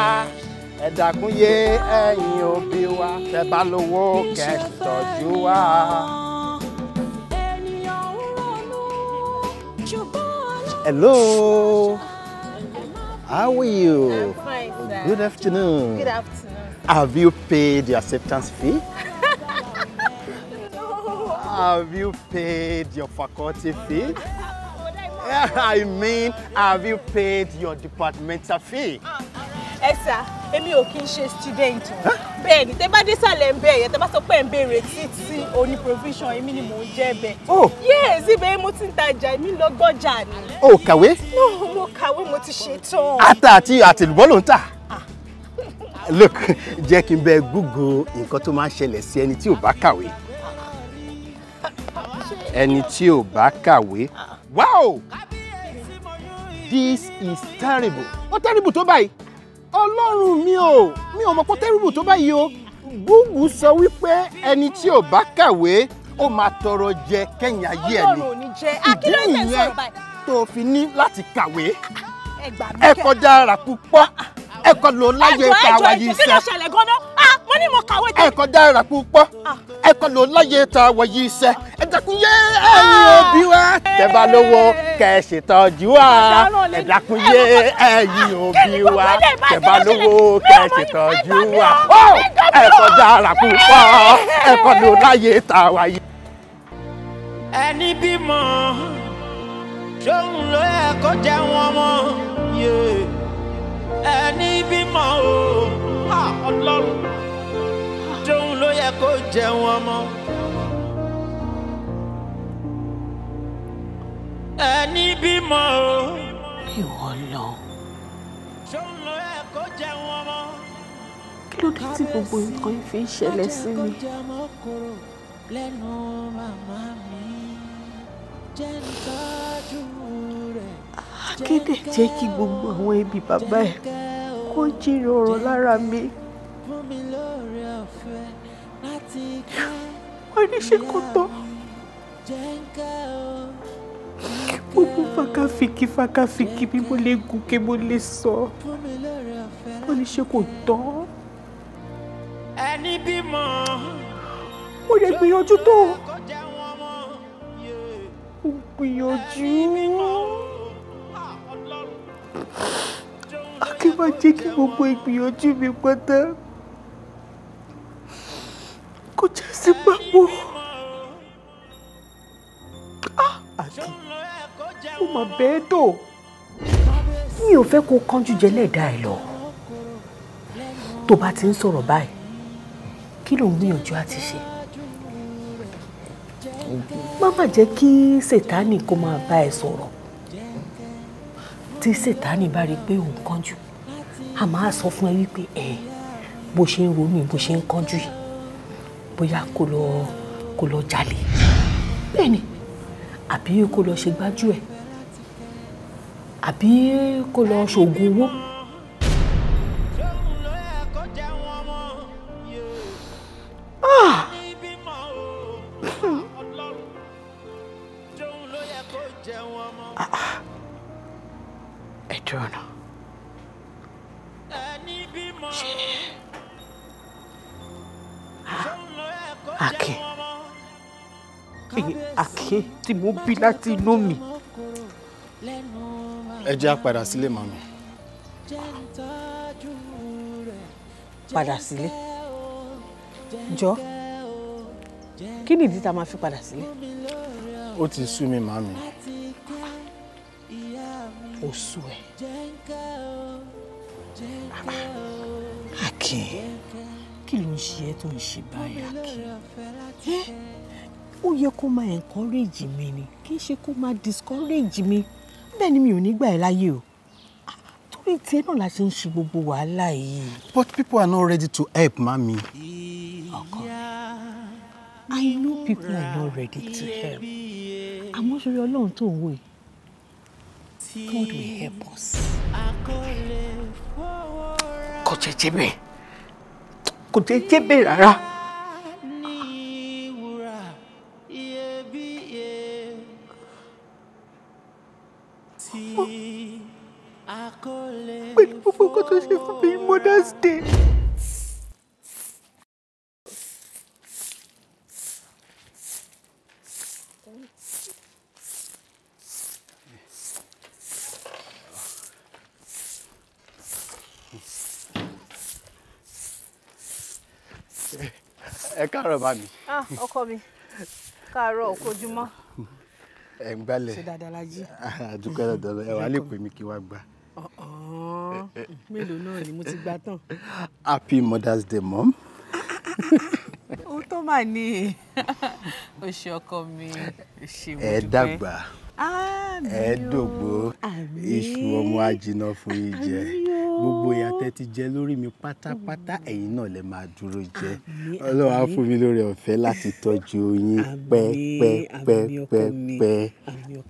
[SPEAKER 17] ẹ dákun yé ẹ̀yin òbí wa tẹ́ bá lówó kẹ́ ṣètọ́jú wa.
[SPEAKER 18] Hello. How are you?
[SPEAKER 1] I'm fine, sir.
[SPEAKER 18] Good afternoon.
[SPEAKER 1] Good afternoon.
[SPEAKER 18] Have you paid your acceptance fee?
[SPEAKER 1] No.
[SPEAKER 18] Have you paid your faculty fee? I mean, have you paid your departmental fee?
[SPEAKER 1] Sir, èmi ò kí ń ṣe student. Bẹ́ẹ̀ ni, tẹ́ bá dé sàlẹ̀ ń bẹ̀ yẹn, tẹ́ bá sọ pé ń béèrè títí oní provision, èmi ni mò ń jẹ́ bẹ̀.
[SPEAKER 18] Oh.
[SPEAKER 1] Yes, ibẹ̀ mo ti ń tajà, èmi lọ gbọ́jà ni.
[SPEAKER 18] Oh, kàwé?
[SPEAKER 1] No, mo kàwé, mo ti ṣe tán.
[SPEAKER 18] Ata àti àtẹ̀lùbọ́ ló ń tà. Look, jẹ́ kí n bẹ Google nǹkan tó máa ń ṣẹlẹ̀ sí ẹni tí ò bá kàwé. Ẹni tí ò bá kàwé. Wow! This is terrible. Ó terrible tó báyìí. Ọlọ́run mi ò mọ̀ pé terrible tó báyìí o. Google sọ wípé ẹni tí ò bá kàwé ó máa tọrọ jẹ kẹ́yìn ayé ẹ̀ ni.
[SPEAKER 1] Ọlọ́run ò ní jẹ́. Ìdí nìyẹn
[SPEAKER 18] tó fi ní láti kàwé.
[SPEAKER 1] Ẹ
[SPEAKER 18] kọjá ara púpọ̀. Ẹ kọ lò láyé tàwa yìí sẹ́.
[SPEAKER 1] Kí ló ṣẹlẹ̀ gan-an? Mo ní mo kàwé tẹ́.
[SPEAKER 18] Ẹ kọjá ara púpọ̀. Ẹ kọ lò láyé tàwa yìí sẹ́. Ẹ dákun yé ẹ̀yin òbí wa. Tẹ́ bá lówó kẹ́ ẹ ṣètọ́jú wa. Ẹ dákun yé ẹ̀yin òbí wa. Tẹ́ bá lówó kẹ́ ẹ ṣètọ́jú wa. Ẹ kọjá ara púpọ̀. Ẹ kọ lò láyé tàwa yìí.
[SPEAKER 16] Ẹni bímọ ṣóun ló yẹ kó jẹ wọn mọ́ ẹni bímọ o Ọlọ́run ṣóun ló yẹ kó jẹ wọn mọ́ ẹni bímọ o.
[SPEAKER 11] Ìwọ lọ.
[SPEAKER 16] ṣóun ló yẹ kó jẹ wọn mọ́.
[SPEAKER 11] Kí ló dé tí gbogbo nǹkan fi ń ṣẹlẹ̀ sí mi?
[SPEAKER 16] Lẹ́nu màmá mi jẹ́ ń tọ́jú rẹ̀.
[SPEAKER 11] Akéde jẹ́ kí gbogbo àwọn ẹbí bàbá ẹ̀ kó jíròrò lára mi. Wọ́n ní ṣe kò tán. Gbogbo fàkàfìkì bí mo lè gòkè mo lè sọ. Wọ́n ní ṣe kò tán. Mo lè gbìyànjú tó. Gbìyànjú. Kí má jẹ́ kí gbogbo ìgbìyànjú mi pátá kó já sí papọ̀. Àkì, ó mà bẹ́ẹ̀ tó. Mi ò fẹ́ kó kánjú jẹ lẹ́ẹ̀dá ẹ lọ. Tó bá ti ń sọ̀rọ̀ báyìí, kí ló ń gbìyànjú àti ṣe? Má má jẹ́ kí Sètánì kó máa bá ẹ sọ̀rọ̀. Tí Sètánì bá rí pé òun kánjú, a máa sọ fún ẹ wípé bó ṣe ń ronú bó ṣe ń kánjú yìí, bóyá kó lọ jalè. Bẹ́ẹ̀ni, àbí kó lọ ṣe gbájú ẹ̀, àbí kó lọ ṣògùn owó. Ẹ̀dùn ọ̀nà. Akin tí mo bí láti inú mi.
[SPEAKER 3] Ẹ jẹ́ á padà sílé màmí.
[SPEAKER 11] Padà sílé? Jọ, kí nìdí tá máa fi padà sílé?
[SPEAKER 3] Ó ti sú mi màmí.
[SPEAKER 11] Ó sú ẹ. Akin, kí ló ń ṣe ẹ́ tó ń ṣe báyìí, Akin? Ó yẹ kó máa encourage mi ni, kì í ṣe kó máa discourage mi. Bẹ́ẹ̀ ni mi ò ní gbà ẹ́ láyé o. Torí tiẹ̀ náà la ṣe ń ṣe gbogbo wàhálà yìí.
[SPEAKER 3] But people are not ready to help, mami.
[SPEAKER 11] Okay. I know people are not ready to help. Àmọ́ ṣe Ọlọ́run tó ń wò yìí. God will help us. Kò jẹ́ bẹ́ẹ̀. Kò jẹ́ bẹ́ẹ̀ rárá. Pẹ̀lú gbogbo nǹkan tó ṣe fún mi Mother's Day.
[SPEAKER 3] Ẹ káàárọ̀ bá mi.
[SPEAKER 1] Ọkọ mi. Káàárọ̀ kojúmọ́.
[SPEAKER 3] Ẹ ń gbálẹ̀.
[SPEAKER 1] Ṣé dáadáa la jí?
[SPEAKER 3] Àdúpẹ́ lọ́dọ̀ ẹ wá lè pè mí kí wá gbà.
[SPEAKER 11] Mélòó náà ni mo ti gbà tán.
[SPEAKER 3] Happy Mother's Day, Mom.
[SPEAKER 11] Ó tó mà ní. O ṣé ọkọ mi.
[SPEAKER 3] Ẹ dàgbà. Ẹ dògbó. Iṣu ọmọ ajiná fún yín jẹ. Gbogbo ìyàtẹ̀ ti jẹ lórí mi pátápátá, ẹ̀yin náà lẹ máa dúró jẹ. Ọlọ́run á fún mi lórí ọ̀fẹ́ láti tọ́jú yín pẹ́.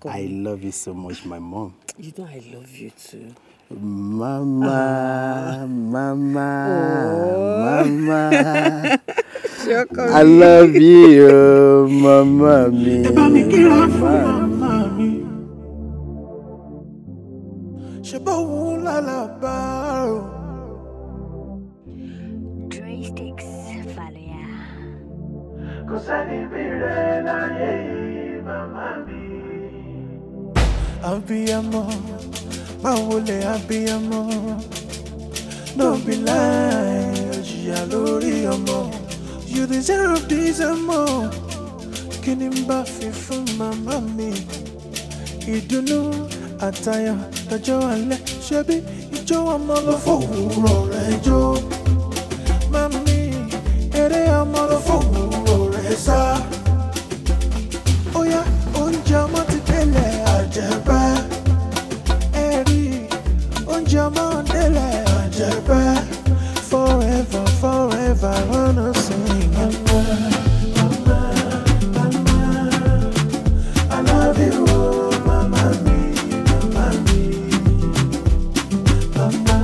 [SPEAKER 3] I love you so much, my mom.
[SPEAKER 11] You know I love you too.
[SPEAKER 3] Mama. I love you, mama mi. Mama mi.
[SPEAKER 19] Joysticks, Fathia.
[SPEAKER 7] Kò sẹ́ni bí rẹ̀ láyé yìí, màmá mi. Abiyamọ, báwo lè abiyamọ? No be lie, òjìyà lórí ọmọ. You deserve this and more. Kí ni n bá fi fún màmá mi? Ìdùnnú àtayọ̀ lọ́jọ́ alẹ́, ṣebí ijó ọmọ ló fòwúrọ̀ rẹ̀ jó. Mami, eré ọmọ ló fòwúrọ̀ rẹ̀ sá. Ó yá, oúnjẹ ọmọ ti délẹ̀ àjẹbẹ́. Ẹ̀rí, oúnjẹ ọmọ délẹ̀ àjẹbẹ́. Forever, forever, wanna sing. Mama, I love you, mama mi, mama mi. Mama,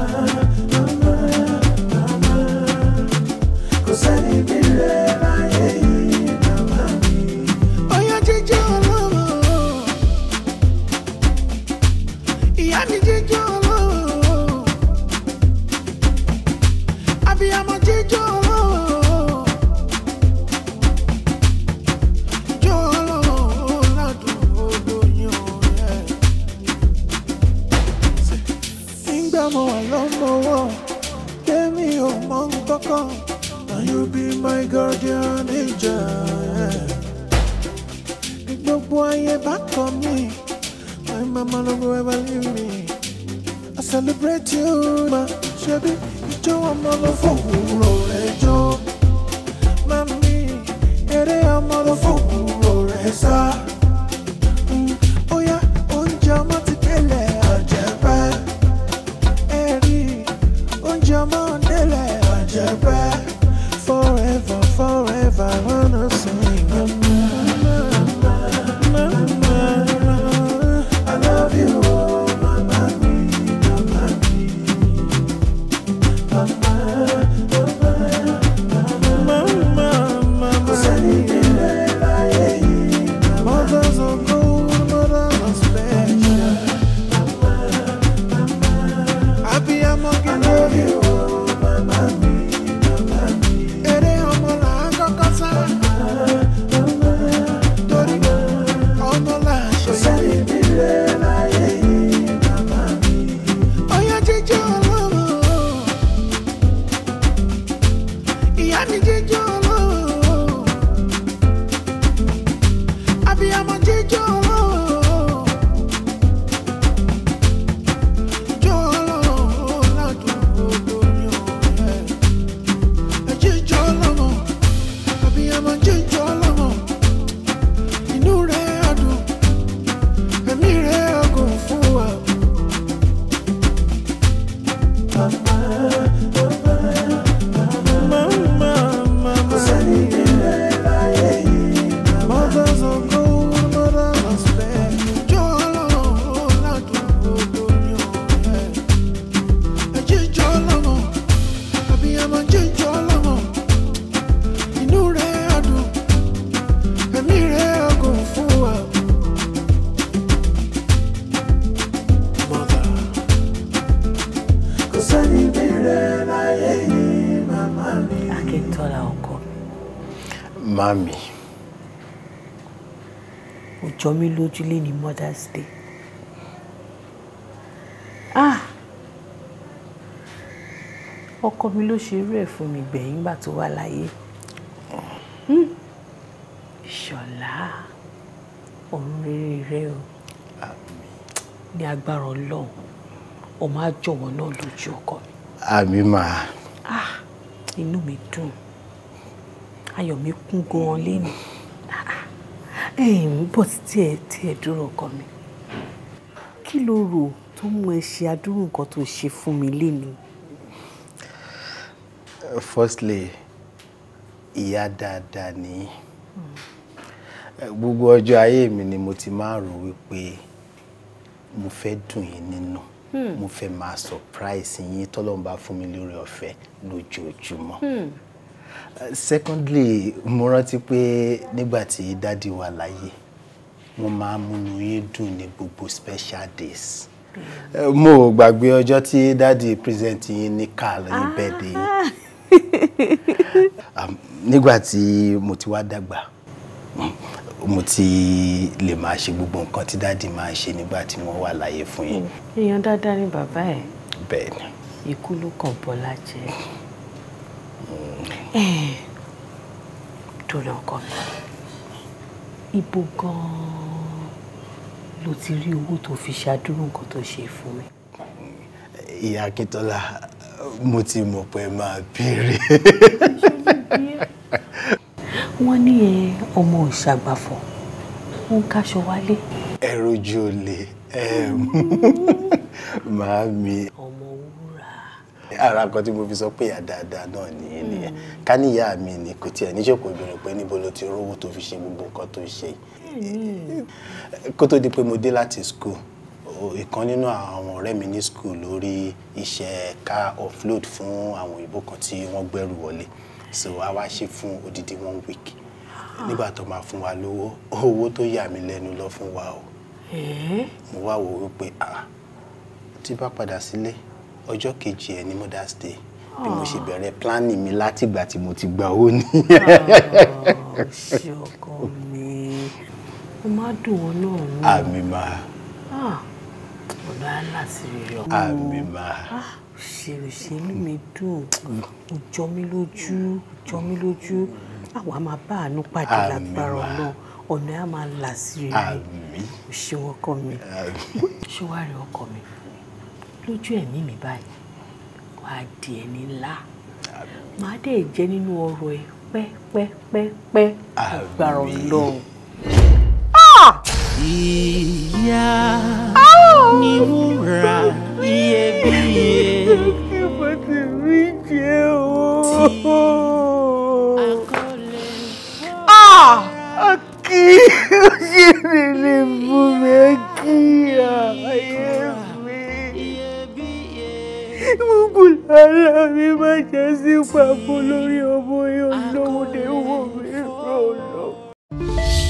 [SPEAKER 7] kò sẹ́ni bí rẹ̀ láyé yìí, mama mi. Ó yá jíjó ọlọ́wọ́, ìyá mi jíjó ọlọ́wọ́, abiyamọ jíjó ọlọ́wọ́. kọ́kọ́. Now you be my guardian angel. Gbogbo ayé bá kọ̀ mí, my mama no go ever leave me. I celebrate you, ma. Ṣebí ìjọ ọmọ ló fòwúrọ̀ rẹ̀ jó. Mami, eré ọmọ ló fòwúrọ̀ rẹ̀ sá. Óyá, oúnjẹ ọmọ ti délẹ̀ àjẹpẹ́. Ẹ̀rí, oúnjẹ ọmọ délẹ̀ àjẹpẹ́. Forever, forever, I wanna sing. I love you, mama. Mothers are gold, mothers are special. Happy I'm gonna love you, mama. Ere ọmọ la kọ́kọ́sá. Torí ọmọ la ṣe. Sẹ́ni ìbílẹ̀ láyé yìí, mama mi. Ọ̀yá jíjọ́ ọlọ́mọ. Ìyá mi jíjọ́ ọlọ́mọ. Abiyamọ jíjọ́ ọlọ́mọ. Jọ́ ọlọ́mọ ládùúgbò yàn ẹ̀. Jíjọ́ ọlọ́mọ. Abiyamọ jíjọ́ ọlọ́mọ. Inú rẹ̀ á dùn. Ẹ̀mí rẹ̀ á gùn fún wa. Mothers are gold, mothers are special. Jọ́ ọlọ́mọ ládùúgbò yàn ẹ̀. Jíjọ́ ọlọ́mọ. Abiyamọ jíjọ́ ọlọ́mọ. Inú rẹ̀ á dùn. Ẹ̀mí rẹ̀ á gùn fún wa. Mother. Kò sẹ́ni bí rẹ̀ láyé yìí, màmá mi.
[SPEAKER 11] Akíntọ́lá ọkọ mi.
[SPEAKER 3] Mami.
[SPEAKER 11] Ó jọ mí lójúlé ní Mother's Day. Ọkọ mi ló ṣe irú ẹ̀ fún mi gbẹ̀yìn nígbà tó wà láyé. Ìṣọ̀lá, ọ̀run rere rẹ o. Ní agbára Ọlọ́run, ọmọ á jọ̀wọ́ náà lójú ọkọ mi.
[SPEAKER 3] Àmì máa.
[SPEAKER 11] Inú mi dùn. Ayọ̀ mi kún gan-an lénìí. Bó ti ẹ̀ dúró ọkọ mi. Kí ló rò tó mú ẹ ṣe adúrú nǹkan tó ṣe fún mi lénìí?
[SPEAKER 3] Firstly, ìyá dáadáa ni. Gbogbo ọjọ́ ayé mi ni mo ti máa rò wípé mo fẹ́ dùn yín nínú. Mo fẹ́ máa surprise yín tọ́lọ́run bá fún mi lórí ọ̀fẹ́ lójoojúmọ́. Secondly, mo rántí pé nígbà tí dádì wà láyé, wọ́n máa ń múnú yín dùn ní gbogbo special days. Mo gbàgbé ọjọ́ tí dádì present yín ní car ní birthday. Nígbà tí mo ti wá dàgbà, mo ti lè máa ṣe gbogbo nǹkan tí dádì máa ṣe nígbà tí wọ́n wà láyé fún yín.
[SPEAKER 11] Èèyàn dáadáa ni bàbá ẹ̀.
[SPEAKER 3] Bẹ́ẹ̀ni.
[SPEAKER 11] Ikú ló kàn Bọ́lá jẹ́. Tó lọ́kọ mi. Ibo gan-an ló ti rí owó tó fi ṣàdúró nǹkan tó ṣe fún mi?
[SPEAKER 3] Ìyá Akíntọ́lá, mo ti mọ̀ pé máa béèrè.
[SPEAKER 11] Wọ́n ní ọmọ ìṣàgbàfọ̀, wọ́n ń káṣọ wálé.
[SPEAKER 3] Ẹ̀rọ ojú olè. Màámi.
[SPEAKER 11] Ọmọ wúrà.
[SPEAKER 3] Ara nǹkan tí mo fi sọ pé ìyá dáadáa náà nìyẹn. Ká ní ìyá mi ni kò tiẹ̀ níṣòkò ìbẹ̀rẹ̀ pé níbo ló ti rówó tó fi ṣe gbogbo nǹkan tó ṣe. Kó tó di pé mo dé láti school, ìkan nínú àwọn ọ̀rẹ́ mi ní school lórí iṣẹ́ ká offload fún àwọn òyìnbó kan tí wọ́n gbẹ́rù wọlé. So a wá ṣe fún odidi 1 week. Nígbà tó máa fún wa lówó, owó tó yà mí lẹ́nu lọ fún wa o. Mo wá wò wípé tí bá padà sílé ọjọ́ kejì ẹ̀ ní Mother's Day bí mo ṣe bẹ̀rẹ̀ planning mi látìgbà tí mo ti gba owó ní.
[SPEAKER 11] Ṣé ọkọ mi, ó máa dùn wọn náà ní.
[SPEAKER 3] Àmì máa.
[SPEAKER 11] Ọ̀dọ̀ aláṣìírí ọmọ.
[SPEAKER 3] Àmì máa.
[SPEAKER 11] Òṣèlú mi dùn, ó jọ mí lójú, àwa máa bá àánú pàdé lágbára Ọlọ́run, ọ̀nà á máa là sí rere. Ó ṣe wọn ọkọ mi. Ṣé wàá rí ọkọ mi? Lójú ẹ̀mí mi báyìí, wàá di ẹni ńlá. Màá dẹ̀ jẹ́ nínú ọrọ̀ ẹ pẹ́pẹ́pẹ́pẹ́ lágbára Ọlọ́run.
[SPEAKER 16] Ìyá ni wúrà iyebíye.
[SPEAKER 11] Mo ti rí jẹ́ o. Aki, ó ṣe lè fún mi, Aki, ayé mi. Gbogbo lára mi máa jẹ́ sí pàbó lórí ọmọ yóò lówó dé wò mí rọ̀lọ́.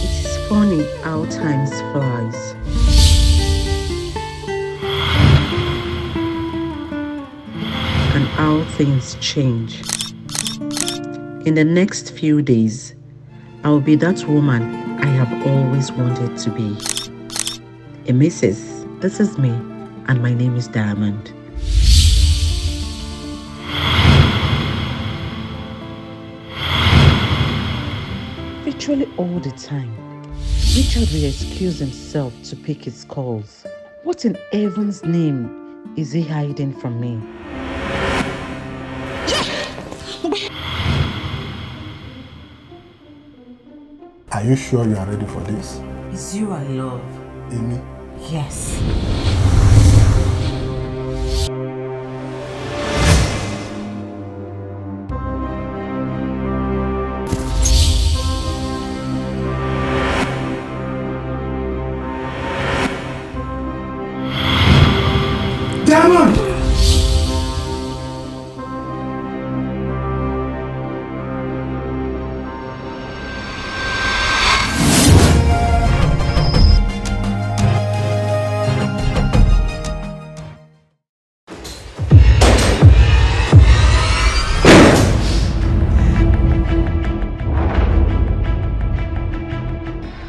[SPEAKER 2] It's funny how time flies. And how things change. In the next few days, I will be that woman I have always wanted to be. A Mrs. This is me, and my name is Diamond. Virtually all the time, Richard will excuse himself to pick his calls. What in heaven's name is he hiding from me?
[SPEAKER 3] Are you sure you are ready for this?
[SPEAKER 11] It's you I love.
[SPEAKER 3] Enny?
[SPEAKER 11] Yes.
[SPEAKER 3] Diamond!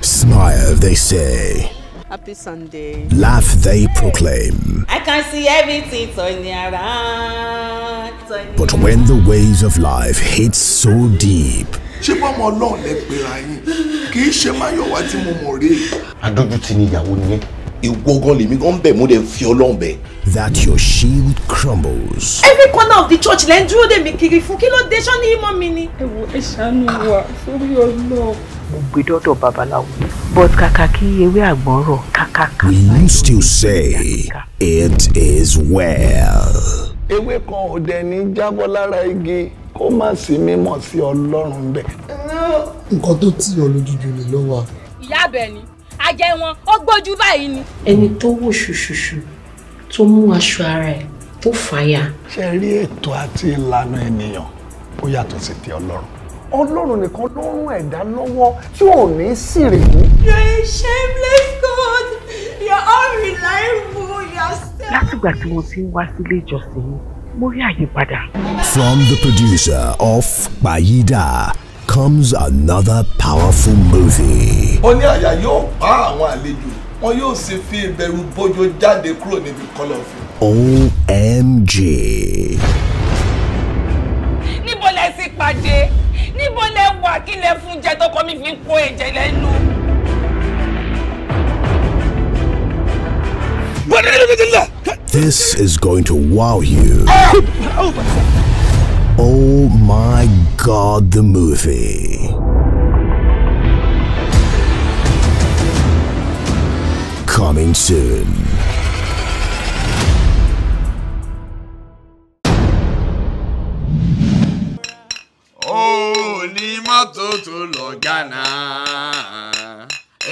[SPEAKER 19] Smile, they say.
[SPEAKER 6] Happy Sunday.
[SPEAKER 19] Laugh, they proclaim.
[SPEAKER 6] I can see everything turning around.
[SPEAKER 19] But when the waves of life hit so deep,
[SPEAKER 10] ṣé bọ́mọ Ọlọ́run lẹ pera yín kì í ṣe Máyọ̀wá tí mo mọ̀ rí.
[SPEAKER 4] Adójútì ni ìyàwó nìyẹn. Ìwọ gan lèmi gan bẹ̀ mo dẹ̀ fi Ọlọ́run bẹ̀.
[SPEAKER 19] that your shield crumbles.
[SPEAKER 6] Every corner of the church lẹ́ ń dúró dè mí kiri fún kí ló dé ṣọ́ ní ìmọ̀ mi ni.
[SPEAKER 11] Ẹ wo ẹ ṣàánú wa sórí Ọlọ́run. Mo gbé dọ́dọ̀ babaláwo. But kàkà kí ewé àgbọn rọ̀ kàkàkà.
[SPEAKER 19] We used to say, it is well.
[SPEAKER 20] Ewé kan ò dẹ̀ ní jábọ́ lára igi kó má sí mímọ́ sí Ọlọ́run bẹ́ẹ̀.
[SPEAKER 3] Nǹkan tó tí ọ lójújú lè lọ wà.
[SPEAKER 6] Ìyá abẹ ni ajẹ wọn ó gbójú báyìí ni.
[SPEAKER 11] Ẹni tó wò ṣùṣùṣù tó mú aṣọ ara ẹ̀ tó fàyà.
[SPEAKER 20] Ṣé rí ètò àti ìlànà ènìyàn ó yàtọ̀ sí ti Ọlọ́run. Ọlọ́run nìkan ló rún ẹ̀dá lọ́wọ́ tí ò ní sìrìkú.
[SPEAKER 6] You're a shameless God. You're unreliable. You're self.
[SPEAKER 11] Látìgbà tí mo ti ń wá sílé ìjọsìn yìí, mo rí àyípadà.
[SPEAKER 19] From the producer of Bayida comes another powerful movie.
[SPEAKER 10] Ó ní àyà yóò pa àwọn àlejò, wọn yóò sì fi ìbẹ̀rù bójó jáde kúrò níbi kọ̀lọ̀fín.
[SPEAKER 19] OMG.
[SPEAKER 6] Níbo lẹ sì pàdé? Níbo lẹ wà kí lẹ fún jẹ tọkọ mi fi ń kó ẹ̀jẹ̀ lẹ́nu?
[SPEAKER 19] This is going to wow you. Oh my God, the movie. Coming soon.
[SPEAKER 15] Ó ní mọ́tò tó lọ Ghana.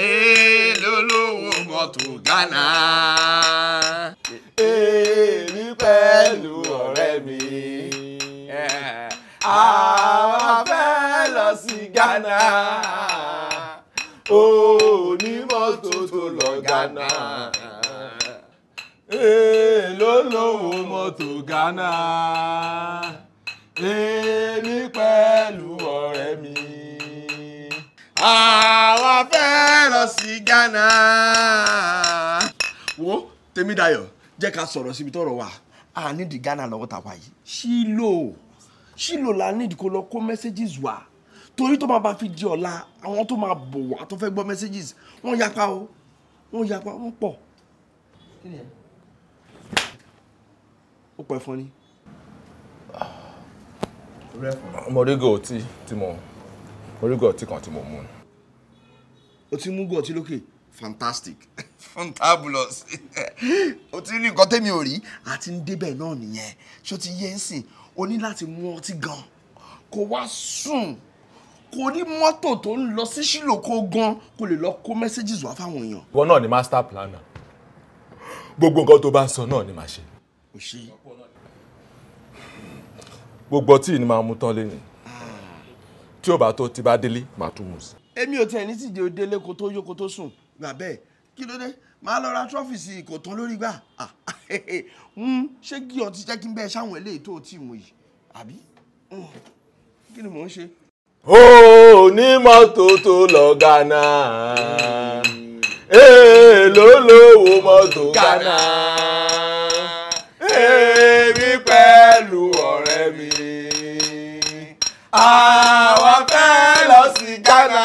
[SPEAKER 15] Èló lówó mọ́tò Ghana.
[SPEAKER 5] Èmi pẹ̀lú ọ̀rẹ́ mi. Àwa fẹ́ lọ sí Ghana. Ó ní mọ́tò tó lọ Ghana. Èló lówó mọ́tò Ghana. Èmi pẹ̀lú ọ̀rẹ́ mi.
[SPEAKER 15] Àwa fẹ́ lọ sí Ghana.
[SPEAKER 10] Wo Tèmídayọ̀ jẹ́ ká sọ̀rọ̀ síbi tọ́rọ̀ wà. a ní di Ghana lọ́wọ́ tàwa yìí ṣílò la ní ìdíkò lọ kó messages wá torí tó máa bá fi di ọ̀la àwọn tó máa bò wá tó fẹ́ gbọ́ messages wọ́n yapa wọ́n pọ̀ ó pẹ́ fún ni.
[SPEAKER 13] mo rí gòtí kan tí mo mú.
[SPEAKER 10] o ti mú gòtí lókè fantastic fantabulous o ti ní nǹkan tẹ́mi ò rí àti ń débẹ̀ náà nìyẹn ṣó ti yé ń sìn o ní láti mú ọtí gan kó wá sùn kò ní mọ́tò tó ń lọ sí Ṣílò kó gan kó lè lọ kó messages wá fáwọn èèyàn.
[SPEAKER 13] ìwọ náà ni master planner gbogbo nǹkan tó bá ń sọ náà ni màá ṣe.
[SPEAKER 10] kò ṣe.
[SPEAKER 13] gbogbo ọtí ni máa mú tán lẹ́yìn tí ò bá tó ti bá délé màá tún mú sí.
[SPEAKER 10] èmi ò tiẹ̀ ní tìde òdélé kó tó yó kó tó sùn gbà bẹ́ẹ̀ kí ló dé máa lọ ra trọ́fìsì kò tán lórí gbà ṣé kí ọtí jẹ́ kí n bẹ́ẹ̀ ṣáwọn eléyìí tó ti mú yìí àbí kí ni mò ń ṣe.
[SPEAKER 13] ó ní mọ́tò tó lọ Ghana ló lówó mọ́tò Ghana èmi pẹ̀lú ọ̀rẹ́ mi àwa fẹ́ lọ sí Ghana.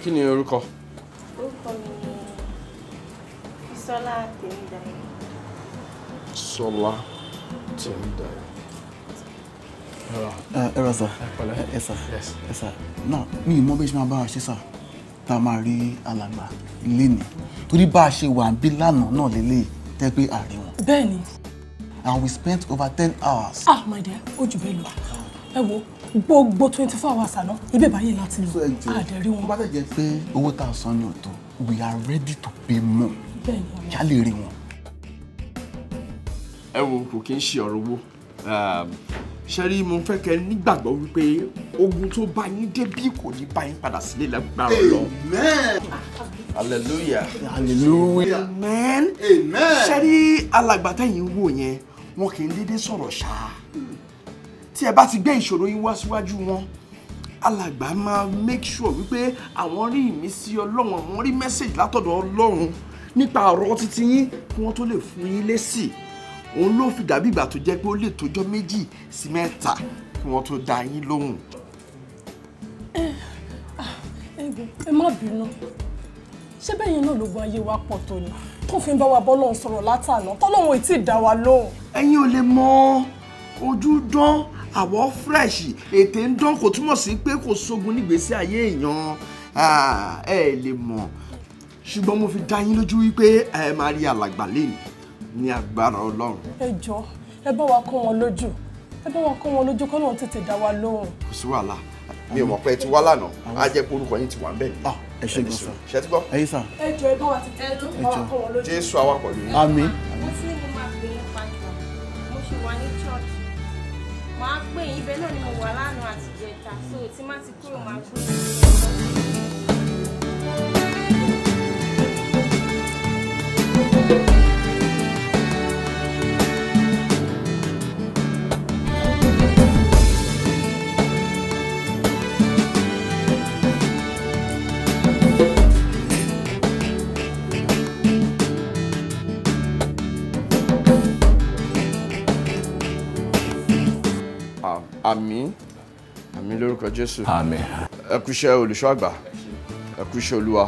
[SPEAKER 10] Kí ni orúkọ?
[SPEAKER 1] Orúkọ mi ni Sọlá Tèmídayọ̀.
[SPEAKER 10] Sọlá Tèmídayọ̀.
[SPEAKER 3] Ẹ rọ sà. Ẹ sà. Náà mi ì mọ bí ṣe máa bá wa ṣe sà tá a máa rí alàgbà ilé ni. Torí bá a ṣe wà bí lánàá náà lélẹ̀ tẹ́ pé àárín wọn.
[SPEAKER 11] Bẹ́ẹ̀ni.
[SPEAKER 3] And we spent over 10 hours.
[SPEAKER 11] My dear, ó jù bẹ́ẹ̀ lọ. Ẹ wo gbogbo 24 hours àná ibẹ̀ báyìí láti lọ àdẹ̀rí wọn.
[SPEAKER 3] Bá tẹ̀jẹ̀ pé owó tá a san ní ọ̀tọ̀ we are ready to pay more.
[SPEAKER 11] Bẹ́ẹ̀ni.
[SPEAKER 3] Ṣá lè rí wọn.
[SPEAKER 10] Ẹ wo kò kí ń ṣe ọ̀rọ̀ owó ṣe rí mo fẹ́ kẹ́ nígbàgbọ́ wípé ogun tó bá yín débí kò ní bá yín padà sílé lágbára Ọlọ́run. Amen. Hallelujah.
[SPEAKER 3] Hallelujah.
[SPEAKER 10] Amen. Amen. Ṣe rí alàgbà tẹ́yìn wò yẹn wọn kì í dédé sọ̀rọ̀ ṣáá. Tí ẹ bá ti gbé ìṣòro yín wá síwájú wọn alàgbà máa make sure wípé àwọn rí ìmísí Ọlọ́run àwọn rí message látọ̀dọ̀ Ọlọ́run nípa ọ̀rọ̀ títí yín kí wọ́n tó lè fún yín lésì òun ló fi dàbí ìgbà tó jẹ́ pé ó lè tójọ́ 2 sí 3 kí wọ́n tó dá yín lóhùn.
[SPEAKER 11] Ẹ má bínú ṣé bẹ́yìn náà ló gbọ́ ayé wa pọ̀ tó ni tó fi ń bá wa bọ́lọ́run sọ̀rọ̀ látàná tọ́lọ́run ò tí ì dá wa lóhùn.
[SPEAKER 10] Ẹ̀yin ò lè mọ ojú dán àwọ̀ fresh ètè ń dán kò túmọ̀ sí pé kò sógun nígbésí ayé èèyàn ẹ lè mọ̀ ṣùgbọ́n mo fi dá yín lójú wípé ẹ máa rí alàgbà lẹ́yìn ní agbára Ọlọ́run.
[SPEAKER 11] Ẹ jọ̀ọ́ ẹ bá wa kọ́ wọn lójú kọ́ lóun tètè dá wa lóhùn.
[SPEAKER 10] Kò sí wàhálà mi ò mọ̀ pé ẹ ti wá lánàá á jẹ́ pé orúkọ yín ti wà ń bẹ̀ ní.
[SPEAKER 3] Ẹ ṣe gbọ́n sà.
[SPEAKER 10] Ṣé ti gbọ́?
[SPEAKER 3] Ẹ̀yin sà.
[SPEAKER 11] Ẹ jọ̀ọ́ ẹ bá wa ti tẹ́ tó bá wa kọ́ wọn lójú.
[SPEAKER 10] Jésù àwa pẹ̀lú yín.
[SPEAKER 3] Àmín.
[SPEAKER 1] Mo ti ní mo máa pè yín padà mo ṣì wà ní church màá pè yín ibẹ̀ náà ni mo wà lánàá àti ìjẹta so tí má ti kúrò máa pè yín.
[SPEAKER 10] Àmín àmín lórúkọ Jésù.
[SPEAKER 13] Àmín.
[SPEAKER 10] Ẹ kú iṣẹ́ olùṣọ́ àgbà ẹ kú iṣẹ́ Olúwa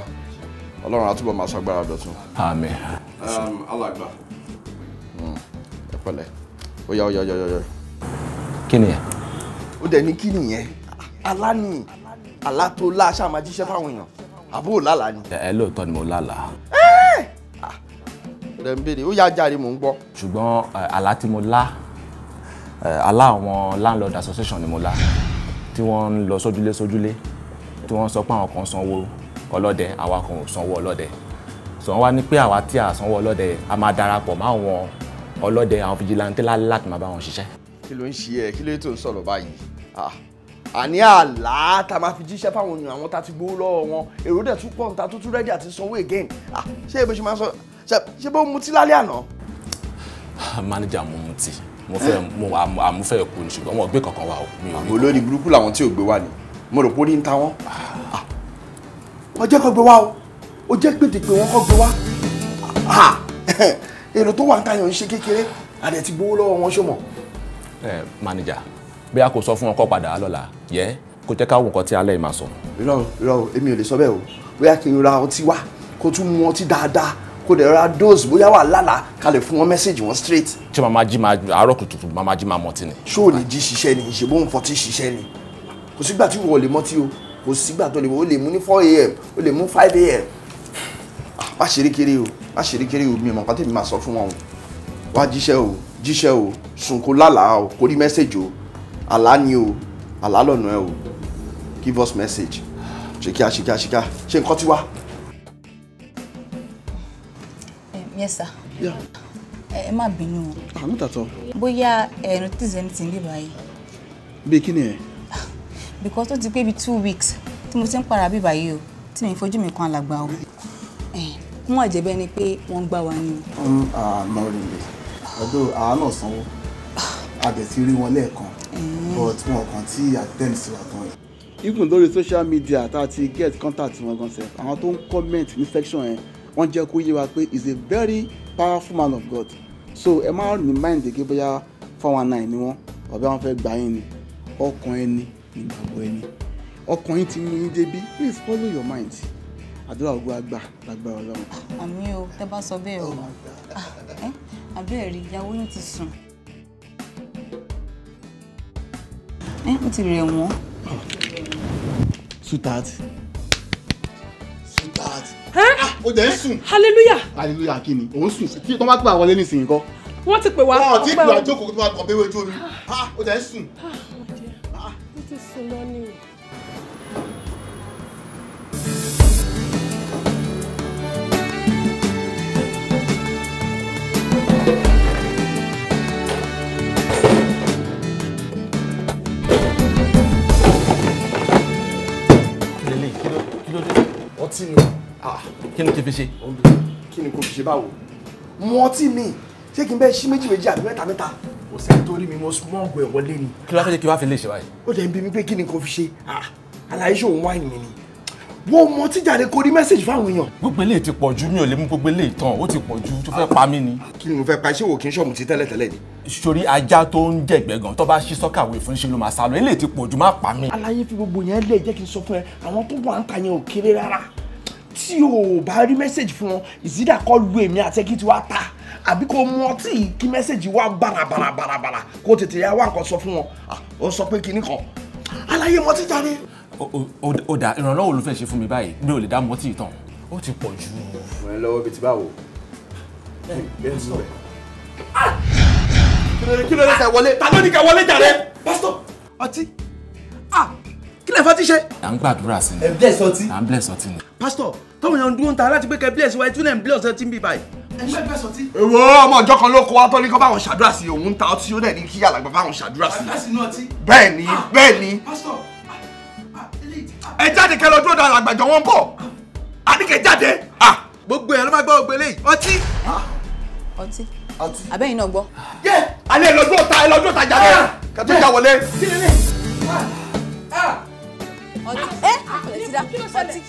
[SPEAKER 10] Ọlọ́run á túbọ̀ máa ṣagbára dọ̀tun.
[SPEAKER 13] Àmín.
[SPEAKER 10] Alàgbà ẹ pẹ̀lẹ́ ó yá.
[SPEAKER 13] Kí ni ẹ?
[SPEAKER 10] Ó dẹ̀ ní kí nìyẹn alá ni àlá tó lá ṣáà máa jíṣẹ́ fáwọn èèyàn àbúrò lálàá ni.
[SPEAKER 13] Ẹ lóòótọ́ ni mo lálàá.
[SPEAKER 10] Rẹ̀ ń béèrè ó yá járe mò ń gbọ́.
[SPEAKER 13] Ṣùgbọ́n àlá tí mo lá àlá àwọn landlord association ni mo lá tí wọ́n ń lọ sójúlé tí wọ́n sọ pé àwọn kan sanwó ọlọ́dẹ àwa kan ò sanwó ọlọ́dẹ so wọ́n wá ní pé àwa tí a sanwó ọlọ́dẹ a máa darapọ̀ mọ́ àwọn ọlọ́dẹ àwọn fìjìláńtẹ́ láti máa bá wọn ṣiṣẹ́.
[SPEAKER 10] Kí ló ń ṣe ẹ kí ló tó ń sọ̀rọ̀ báyìí àní àlá tá a máa fi jíṣẹ́ fáwọn èèyàn àwọn tá a ti gbowó lọ́wọ́ wọn èrò dẹ̀ tún pọ̀ níta tó tún rẹ́dí àti sanwó again ṣé ibi ṣe máa sọ ṣé bó mutí lálẹ́ àná.
[SPEAKER 13] manager mo mutí mo fẹ́ kú ní ṣùgbọ́n wọn ò gbé kankan wá o.
[SPEAKER 10] àwọn olórí burúkú làwọn tí ò gbé wá ni mo rò pé orí ń ta wọ́n. wọ́n jẹ́ kó gbé wá o ó jẹ́ pété pé wọ́n kọ́ gbé wá. èrò tó wà ń tayọ̀ ń ṣe kékeré àdẹ̀ ti gbowó lọ́wọ́ wọn ṣọmọ.
[SPEAKER 13] manager bí a kò sọ fún wọn kó padà lọ́la yẹ kó jẹ́ ká wò nǹkan tí alẹ́ yìí máa sọ.
[SPEAKER 10] irọ́ èmi ò lè sọ bẹ́ẹ̀ o bóyá kí n ra ọtí wá kó tún mu ọtí dáadáa kó dẹ̀ ra dose bóyá wà lálàá ká lè fún wọn mẹ́sẹ̀gì wọn straight.
[SPEAKER 13] ṣé màmá jí máa àárọ̀ kùtùkùtù màmá jí máa mọtí ni.
[SPEAKER 10] ṣé ò ní jí ṣiṣẹ́ ni ṣe bó ń fọtí ṣiṣẹ́ ni kò sígbà tí wọ́n lè mọtí o kò sígbà tó lè mú o lè mú ní 4 a.m. o lè mú 5 a.m. má ṣeré kéré o mi ò mọ̀ pátá mi máa sọ fún wọn o wá jíṣẹ́ o sùn kó lálàá o kó rí mẹ́sẹ̀gì o àlá ni o àlá lọ́nà ẹ o give us message ṣèkíá ṣe nǹkan tí wá.
[SPEAKER 21] Yes sir. Ẹ má bínú o.
[SPEAKER 10] Àmú tàtọ̀.
[SPEAKER 21] Bóyá ẹ notice anything bí báyìí.
[SPEAKER 10] Bí kí ni ẹ?
[SPEAKER 21] Because ó ti pé bí 2 weeks tí mo ti ń para bí báyìí o tí mi fojú mi kan alàgbà o. Wọ́n àjẹbẹ́ ni pé wọ́n gbá wa ni o.
[SPEAKER 10] Not really. Although àwa náà sanwó a dẹ̀ ti rí wọn lẹ́ẹ̀kan but wọn kàn tí attend sí wa tán. Even lórí social media tá a ti get contact wọn gan sef àwọn tó ń comment ní section yẹn wọ́n jẹ́ kó yé wa pé is a very powerful man of God so ẹ má ní mind gẹ́gẹ́ bóyá 419 ni wọ́n ọ̀bẹ wọn fẹ́ gbà yín ni ọkàn ẹni ìgbàgbọ́ ẹni ọkàn yín ti mú yín débi please follow your mind àdúrà ògùn àgbà lágbára Ọlọ́run.
[SPEAKER 21] Àmín o tẹ́ bá sọ bẹ́ẹ̀ o àbẹ́ẹ̀ rí ìyàwó yín ti sùn ó ti rẹ̀ wọ́n.
[SPEAKER 10] Sweetheart. Ó jẹ́ sùn. Hallelujah kí ni? Òun sùn. Tí wọ́n bá pè wọlé nísìnyí kọ́.
[SPEAKER 11] Wọ́n ti pè wá.
[SPEAKER 10] Wọ́n ti pè wá jókòó tó máa kàn béwé ojú omi. Ó jẹ́ sùn.
[SPEAKER 11] Ó ti sùn lọ ni.
[SPEAKER 10] Ọtí ni
[SPEAKER 13] kí ni kí fi ṣe.
[SPEAKER 10] kí ni kò fi ṣe báwo mu ọtí mi ṣé kí n bẹ ṣí méjì àbí mẹ́ta kò sẹ́ni tó rí mi mo small boy wọlé ni.
[SPEAKER 13] kí ló fẹ́ jẹ́ kí wàá fi lè ṣe báyìí.
[SPEAKER 10] ó dẹ̀ ń bi mí pé kí ni kò fi ṣe àlàyé ṣòun wáìnì mi ni wọ́n mọ tí jáde kó rí mẹ́sẹ̀gì fáwọn èèyàn.
[SPEAKER 13] gbogbo eléyìí ti pọ̀ jù mi ò lè mú gbogbo eléyìí tán ó ti pọ̀ jù tó fẹ́ pa mí ni.
[SPEAKER 10] kí ni mo fẹ́ pa iṣẹ́ wò kí n ṣọ́ọ̀mù ti tẹ́lẹ̀tẹ́lẹ̀ ni.
[SPEAKER 13] sori ajá tó ń jẹ̀gbẹ́ gan tó bá ṣí sọ́kàwé fún ṣe ló máa sá lọ eléyìí ti pọ̀ jù má pa mí.
[SPEAKER 10] àlàyé fi gbogbo yẹn lè jẹ́ kí n sọ fún ẹ àwọn tó wà ń ta yẹn ò kéré rárá tí o bá rí mẹ́sẹ̀gì fún wọn ìsídà kọ́ lu èmi àti ẹkí tí wàá ta àbí kò mú ọtí kí mẹ́sẹ̀gì wá bàràbàràbàrà kó tètè yá wá nǹkan sọ fún wọn ó sọ pé kinní kan àlàyé mọtí jáde.
[SPEAKER 13] ó dà ìrànlọ́wọ́ ló fẹ́ ṣe fún mi báyìí mi ò lè dá mọtí tán ó ti pọ̀ jù.
[SPEAKER 10] fún ẹ lọ́wọ́ bíi ti báwo. kí ló dé kẹ wọlé ta ló ní kẹ wọlé jàre. pásítọ̀ ọtí kí lè fọtí ṣe.
[SPEAKER 13] à ń gbàdúrà sí ni.
[SPEAKER 10] ẹ bless ọtí.
[SPEAKER 13] à ń bless ọtí ni.
[SPEAKER 10] pásítọ̀ tọ́wọ́n yẹn ń dúró ń ta láti pé kẹ bless wa ẹ tún náà ń bless ọtí ń bí báyìí. ẹgbẹ́ bless ọtí. èwo ọmọ ọjọ́ kan ló kó wa tó ní kó báwọn ṣàdúrà sí òun ń ta ọtí ó dẹ̀ ní kí alàgbà báwọn ṣàdúrà sí. bẹ́ẹ̀ ni. pásítọ̀ ẹ jáde kẹ lọ dúró dára àgbàjọ wọn bọ̀ àdìgẹ jáde. gbogbo ẹ̀ ló máa gbọ́ ògbélé yìí ọtí.
[SPEAKER 21] ọtí abẹ́yìn náà gbọ́.
[SPEAKER 10] yé alẹ́ lọ́jọ́ ta jáde kẹ́tọ́ já wọlé.
[SPEAKER 21] ọtí.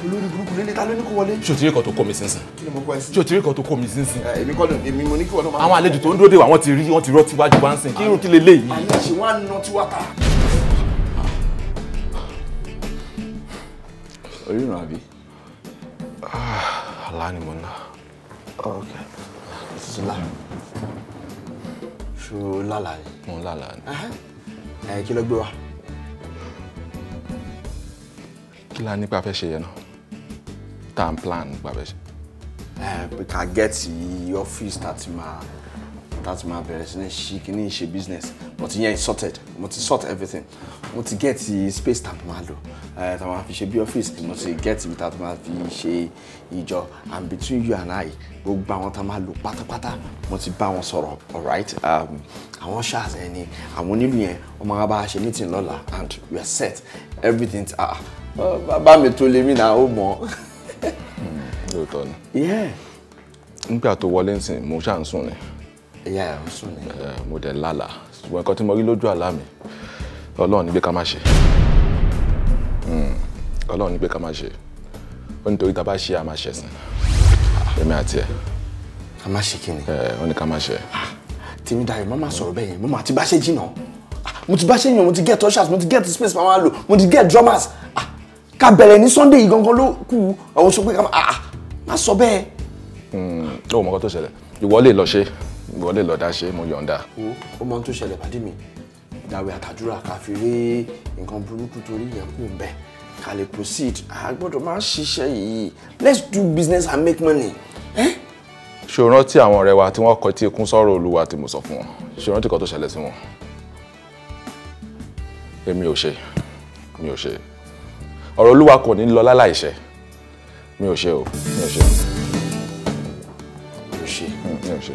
[SPEAKER 10] olórí burúkú lélẹ̀ ta ló ní kó wọlé.
[SPEAKER 13] ṣé o ti rí kan tó kó mi sínsìn.
[SPEAKER 10] kí ni mo kọ́ ẹ sí.
[SPEAKER 13] ṣé o ti rí kan tó kó mi sínsìn.
[SPEAKER 10] èmi kọ́ ló èmi mo ní kí wọ́n náà máa.
[SPEAKER 13] àwọn àlejò tó ń dúró dè wá wọ́n ti rọ́ọ̀tì wájú wá ń sìn kí irun kí lè léyìí.
[SPEAKER 10] àyè ṣe wá ná tí wá ta.
[SPEAKER 13] oríran àbí. àlá ni mo ná.
[SPEAKER 10] ok sísúlá ṣó lálà ni.
[SPEAKER 13] mo ń lálà ni.
[SPEAKER 10] kí ló gbé wa.
[SPEAKER 13] kí la nípa fẹ́ ṣe yẹn náà tá à ń plan nípa fẹ́ ṣe.
[SPEAKER 10] pé ká gẹ́ẹ̀tì ọ́fíìsì láti máa that's my business. She can she business. But yeah, it's sorted. Mo ti sort everything. Mo ti get the space stamp ma lo. Ta ma fi ṣe bí office. Mo ti get it that ma fi ṣe ìjọ. And between you and I, gbogbo àwọn ta ma lò pátápátá. Mo ti bá wọn sọ̀rọ̀. All right. Àwọn ṣáàs ẹni, àwọn onílù yẹn, wọ́n máa bá ṣe meeting lọ́la and we are set. Everything bá mi tó lé mi náà ó mọ̀.
[SPEAKER 13] Lóòótọ́ ni.
[SPEAKER 10] Yeah.
[SPEAKER 13] Nígbà tó wọlé nsìn mo ṣáà ń sùn ni.
[SPEAKER 10] Yeah, ń sùn ni.
[SPEAKER 13] Mo dẹ̀ lálàá. Ṣùgbọ́n nǹkan tí mo rí lójú àlá mi, Ọlọ́run ní pé ká má ṣe. Ọlọ́run ní pé ká má ṣe. Ó ní torí tá bá ṣe a máa ṣẹ̀sìn. Èmi àti ẹ̀.
[SPEAKER 10] Ká má ṣe kí ni?
[SPEAKER 13] Ó ní ká má ṣe.
[SPEAKER 10] Tèmídayọ̀ má má sọ̀rọ̀ bẹ́ẹ̀ yẹn. Mo máa ti bá ṣe jìnnà. Mo ti bá ṣe yàn, mo ti get ushers, mo ti get space máa lò, mo ti get drummers. Ká bẹ̀rẹ̀ ní Sunday yìí gangan ló kù. Àwọn sọ pé ká má sọ bẹ́ẹ̀.
[SPEAKER 13] Ó mọ nǹkan tó ṣẹlẹ̀. Ìwọ lè lọ ṣe. Ìwọ lè lọ dá ṣe, mo yọ̀ǹda.
[SPEAKER 10] Ó mọ ohun tó ṣẹlẹ̀ pàdé mi. Ìdàwẹ̀ àtàdúrà ká fi rí nǹkan burúkú torí yẹn kù ń bẹ̀. Ká lè proceed. A gbọ́dọ̀ máa ṣiṣẹ́ yìí. Let's do business and make money.
[SPEAKER 13] Ṣé o rántí àwọn ọ̀rẹ́ wa tí wọ́n kọ tí ikún sọ̀rọ̀ Olúwa tí mo sọ fún wọn? Ṣé o rántí nǹkan tó ṣẹlẹ̀ sí wọn? Èmi ò ṣe. Mi ò ṣe. Ọ̀rọ̀ Olúwa kò ní lọ láláìṣẹ. Mi ò ṣe o. Mi ò ṣe. Mi ò ṣe.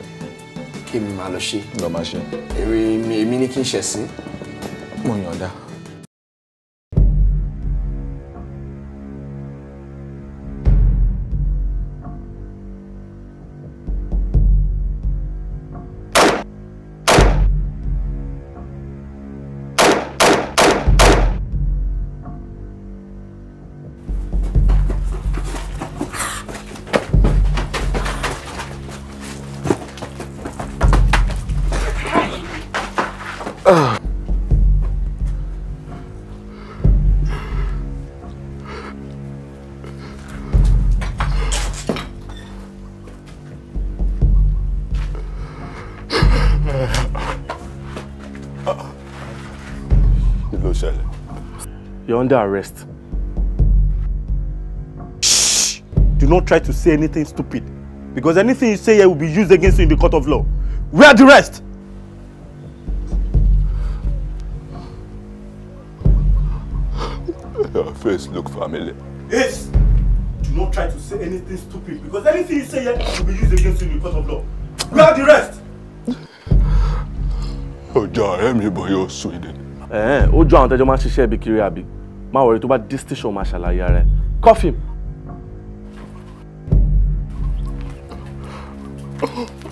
[SPEAKER 10] Kí mi máa lọ ṣe.
[SPEAKER 13] Lọ máa ṣe.
[SPEAKER 10] Èmi ní kí n ṣẹ̀sín.
[SPEAKER 13] Mo yọ̀ǹda.
[SPEAKER 5] You're under arrest. Shh! Do not try to say anything stupid, because anything you say here will be used against you in the court of law. Where are the rest?
[SPEAKER 13] Your face looks familiar.
[SPEAKER 5] Yes! Do not try to say anything stupid, because anything you say here will be used against you in the court of law. Where are the rest?
[SPEAKER 13] Ọjọ́ ọ̀rẹ́ mi bọ̀ yóò Sweden.
[SPEAKER 5] Ó jọ àwọn tẹ́jọ́ máa ń ṣiṣẹ́ ibi kiri àbí. Má worry tó bá dé station máa ṣàlàyé rẹ̀. Cuff him.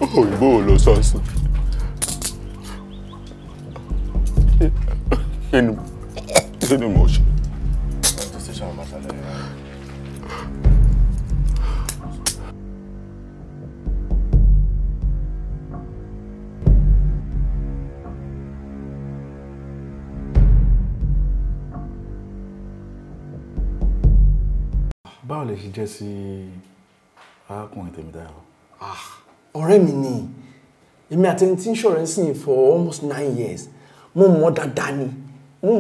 [SPEAKER 13] Òyìnbó ò lọ sọ́ọ̀sì. Kí ni mo ṣe? Station máa ṣàlàyé rẹ̀.
[SPEAKER 20] Báwo lè ṣe jẹ́ sí arákùnrin Tèmídayọ̀?
[SPEAKER 10] Ọ̀rẹ́ mi ni. Èmi àti ẹni tí ń ṣọ̀rẹ́ sí for almost 9 years. Mo mọ̀ dáadáa ni. Mo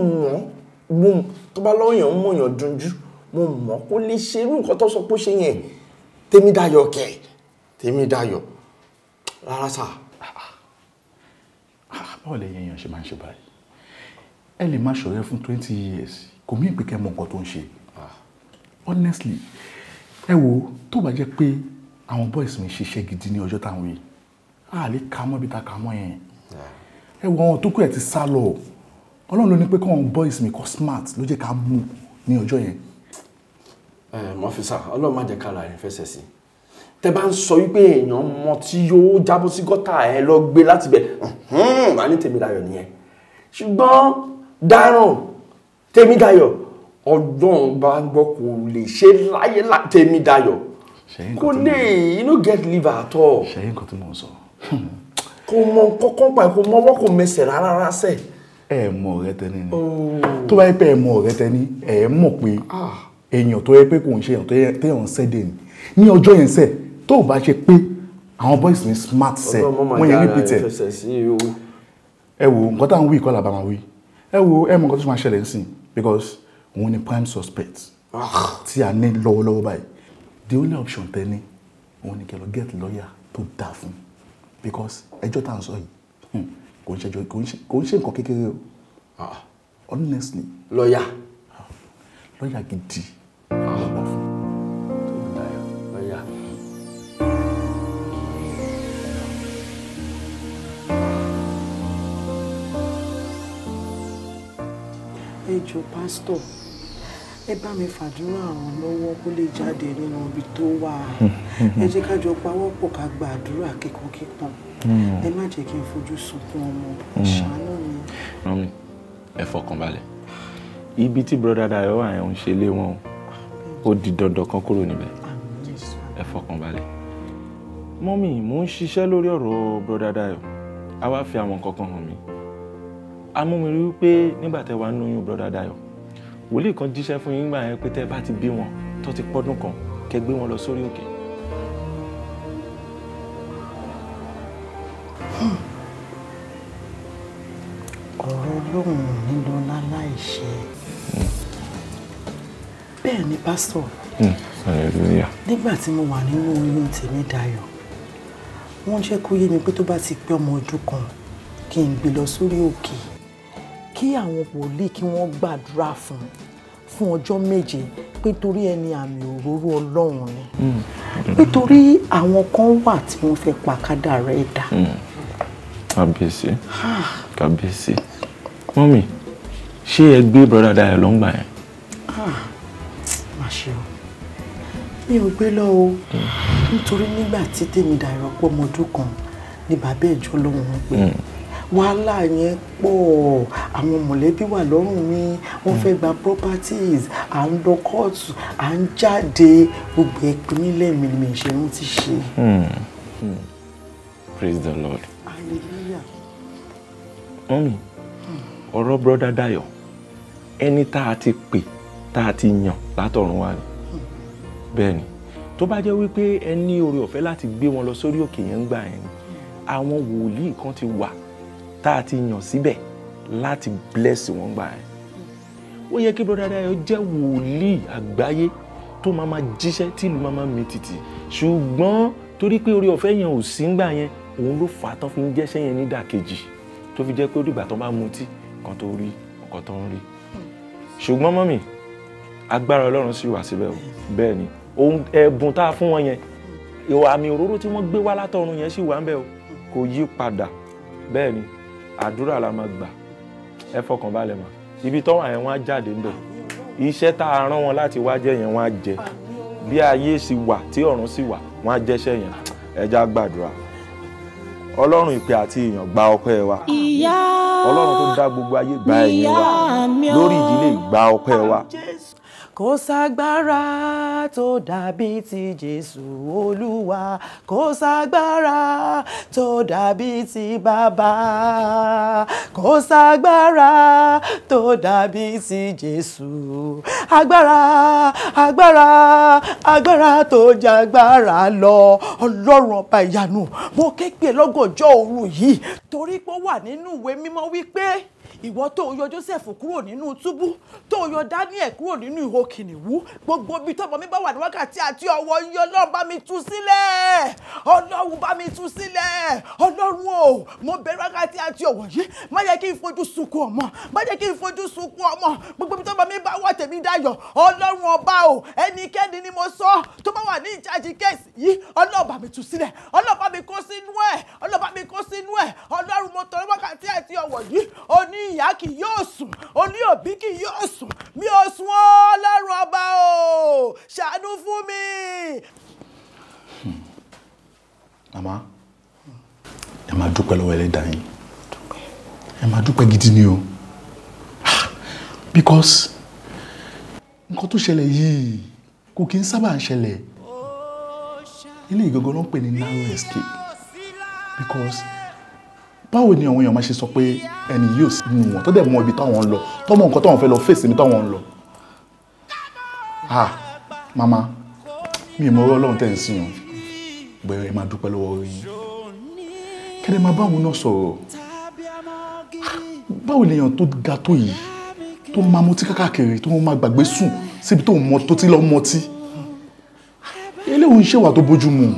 [SPEAKER 10] mọ̀ tó bá lọ́yàn mọ̀ yàn dunjú. Mo mọ̀ kó lè ṣe irú nǹkan tó sọ pé ó ṣe yẹn. Tèmídayọ̀ kẹ̀. Tèmídayọ̀. Rárá sà.
[SPEAKER 20] Báwo lè yẹn ṣe máa ń ṣe báyìí? Ẹ lè máa ṣọ̀rẹ́ fún 20 years. Kò mí pé kẹ́ mọ̀ nǹkan tó ń ṣe. Honestly, ẹ wo tó bá jẹ́ pé àwọn boys mi ṣiṣẹ́ gidi ní ọjọ́ táwọn yìí, a lè ka mọ́ bí ta ka mọ́ yẹn. Ẹ wo àwọn tó kù ẹ̀ ti sá lọ. Ọlọ́run ló ní pé káwọn boys mi kọ́ smart ló jẹ́ ká mú ní ọjọ́ yẹn.
[SPEAKER 10] Mọ́físà, Ọlọ́run má jẹ́ ká ara rẹ̀ fẹsẹ̀ sí. Tẹ́ bá ń sọ wípé èèyàn mọ tí yóò jábọ́ sí gọ́tà ẹ lọ gbé láti bẹ̀. Wà ní Tèmídayọ̀ nìyẹn. Ṣùgbọ́n dáràn Tèmídayọ̀. Ọlọ́run bá gbọ́ kò lè ṣe láyé Tèmídayọ̀. Kò lè, you no get liver at all.
[SPEAKER 20] Ṣẹ̀yìn nǹkan tí mò ń sọ.
[SPEAKER 10] Kò mọ kọ́kọ́ pa kò mọ́wọ́ kò mẹsẹ̀ rárá sẹ̀.
[SPEAKER 20] Ẹ mọ̀ ọ̀rẹ́ tẹni ni. Tó bá yẹ pé ẹ mọ̀ ọ̀rẹ́ tẹni, ẹ mọ̀ pé èèyàn tó yẹ pé kò ń ṣe èèyàn téèyàn ń sẹ́dẹ̀ ni. Ní ọjọ́ yẹn sẹ̀, tó bá ṣe pé àwọn boys mi smart sẹ̀, wọ́n yẹn repeat ẹ̀. Ẹ wo nǹkan táwọn wí kọ́ làbá máa wí. Ẹ wo ẹ mọ̀ nǹkan tó máa ṣẹlẹ̀ sí because òun ni prime suspect tí a ní lọ́wọ́lọ́wọ́ báyìí. The only option tẹ́ ní òun ni kẹ́ lọ get lawyer tó dáa fún because ẹjọ́ tá à ń sọ yìí kò ń ṣe nǹkan kékeré o. Honestly.
[SPEAKER 10] Lọ́yà.
[SPEAKER 20] Lọ́yà gidi.
[SPEAKER 10] Lọ́yà.
[SPEAKER 11] Ẹ jọ̀ọ́ pásítọ̀, ẹ bá mi fàdúrà ràn lọ́wọ́ kó lè jáde nínú ibi tó wà. Ẹ jẹ́ ká jọ pawọ́pọ̀ ká gba àdúrà kíkankíkan. Ẹ má jẹ́ kí n fojú sunkún ọmọ. Ṣàánú mi.
[SPEAKER 13] Mọ́mí, ẹ fọkàn balẹ̀. Ibi tí brother Dayo wà yẹn ń ṣe lé wọn ó di dandan kan kúrò níbẹ̀. Ẹ fọkàn balẹ̀. Mọ́mí, mò ń ṣiṣẹ́ lórí ọ̀rọ̀ brother Dayo. A wá fi àwọn kankan hàn mí. A mú mi rí wípé nígbà tẹ́ wà nínú oyún brother Dayo, wòlíì kan jíṣẹ́ fún yín nígbà yẹn pé tẹ́ bá ti bí wọn tó ti pọ́dún kan kẹ́ gbé wọn lọ sórí òkè.
[SPEAKER 11] Ọ̀rọ̀ Ọlọ́run nílò láláìṣẹ. Bẹ́ẹ̀ ni pásítọ̀.
[SPEAKER 13] Hallelujah.
[SPEAKER 11] Nígbà tí mo wà nínú oyún tèmi Dayọ̀, wọ́n jẹ́ kó yé mi pé tó bá ti pé ọmọ ọdún kan kí n gbé lọ sórí òkè kí àwọn wòlíì kí wọ́n gbàdúrà fún ọjọ́ 7 pé torí ẹni àmì òróró Ọlọ́run ni. Nítorí àwọn kan wà tí wọ́n fẹ́ pa kádàrá ẹ̀dá.
[SPEAKER 13] Kábíyèsí. Kábíyèsí. Mọ́mí, ṣé ẹ gbé brother Dayo lọ ńgbà yẹn?
[SPEAKER 11] Má ṣe o. Mi ò gbé lọ o. Nítorí nígbà tí tèmi Dayọ̀ pọ̀ ọmọ ọdún kan ni bàbá ẹ̀jọ́ lóhùn wọn pé wàhálà yẹn pọ̀, àwọn mọ̀lẹ́bí wà lọ́rùn mi, wọ́n fẹ́ gba properties, à ń lọ kóòtù, à ń jáde, gbogbo ẹ̀pin nílẹ̀ mi ni mi ṣe ń ti ṣe.
[SPEAKER 13] Praise the Lord.
[SPEAKER 11] Hallelujah.
[SPEAKER 13] Mọ́mí, ọ̀rọ̀ brother Dayo, ẹni tá a ti pè, tá a ti yàn látọ̀run wá ni. Bẹ́ẹ̀ni, tó bá jẹ́ wípé ẹ ní oore ọ̀fẹ́ láti gbé wọn lọ sórí òkè yẹn gbà yẹn, àwọn wòlíì kan ti wà tá a ti yàn síbẹ̀ láti bless wọn gbà yẹn. Ó yẹ kí brother Dayo jẹ́ wòlíì àgbáyé tó máa jíṣẹ́ tí ìlú máa mì tìtì. Ṣùgbọ́n torí pé oore ọ̀fẹ́ yẹn ò sí ńgbà yẹn, òun ló fà á tán fi ń jẹ́ṣẹ́ yẹn nídàkejì tó fi jẹ́ pé ó dìgbà tó bá mutí kan tó rí ọkọ̀ tó ń rí. Ṣùgbọ́n mọ́mì, agbára Ọlọ́run sì wà síbẹ̀ o. Bẹ́ẹ̀ ni, ohun ẹ̀bùn tá a fún wọn yẹn, àmì òróró tí wọ́n gbé wá látọ̀run yẹn sì wà ń bẹ̀ o, kò yí padà. Bẹ́ẹ̀ ni, àdúrà la máa gbà. Ẹ fọkàn balẹ̀ mà. Ibi tó wà yẹn wọ́n á jáde ńbẹ̀. Iṣẹ́ tá a rán wọn láti wá jẹ́ yẹn wọ́n á jẹ. Bí ayé sì wà tí ọ̀run sì wà, wọ́n á jẹ́ṣẹ́ yẹn. Ẹ já gbàdúrà. Ọlọ́run ìpè àti ìyàn gba ọpẹ́ wa. Ọlọ́run tó dá gbogbo ayé gba ẹ̀yìn wa. Lórí ìdílé gba ọpẹ́ wa.
[SPEAKER 11] Kò ságbára tó dàbí ti Jésù Olúwa, kò ságbára tó dàbí ti Bàbá, kò ságbára tó dàbí ti Jésù. Agbára, agbára, agbára tó jágbára lọ. Ọlọ́run ọba ìyanu, mo ké pè lọ́gànjọ́ òru yìí torí pé ó wà nínú ìwé mímọ́ wípé ìwọ tó yọ Joseph kúrò nínú túbú, tó yọ Daniel kúrò nínú ihò kìnìún, gbogbo ibi tọ́mọ mi bá wà ní wákàtí àti ọwọ́ yọ, Ọlọ́run bá mi tú sílẹ̀, Ọlọ́run bá mi tú sílẹ̀. Ọlọ́run o, mo bẹ̀rẹ̀ wákàtí àti ọwọ́ yìí, má jẹ́ kí n fojú sunkún ọmọ, má jẹ́ kí n fojú sunkún ọmọ, gbogbo ibi tọ́mọ mi bá wà tèmi dayọ̀. Ọlọ́run ọba o, ẹnikẹ́ni ni mo sọ tó bá wà ní ìjájí kéèsì yìí, Ọlọ́run bá mi tú sílẹ̀, Ọlọ́run bá mi kó sínú ẹ̀, Ọlọ́run bá mi kó sínú ẹ̀. Ọlọ́run mo tọrọ wákàtí àti ọwọ́ yìí, òní ìyá kì yóò sùn, òní òbí kì yóò sùn, mi ò sùn Ọlọ́run ọba o, ṣàánú fún mi.
[SPEAKER 20] Màmá, ẹ máa dúpẹ́ lọ́wọ́ Ẹlẹ́dàá yín. Ẹ máa dúpẹ́ gidi ni o. Because nǹkan tó ṣẹlẹ̀ yìí kò kí ń sábà ń ṣẹlẹ̀. Ilé ìgangan ló ń pè ní narrow escape. Because báwo ni àwọn èèyàn máa ṣe sọ pé ẹni yóò sí nínú wọn tó dẹ̀ mọ ibi táwọn ń lọ, tó mọ nǹkan táwọn fẹ́ lọ fèsì ní táwọn ń lọ. Màmá, mi ò mọ ọ̀rọ̀ Ọlọ́run tẹ́ ń sìn yàn. Bẹ́ẹ̀ ẹ máa dúpẹ́ lọ́wọ́ yín. Kẹ́lẹ́ máa báwọn náà sọ̀rọ̀. Báwo ni èèyàn tó ga tó yìí tó máa mọtí káàkiri tó máa gbàgbé sùn síbi tó mọ tó ti lọ mọtí. Eléyìí ń ṣèwà tó bójú mu.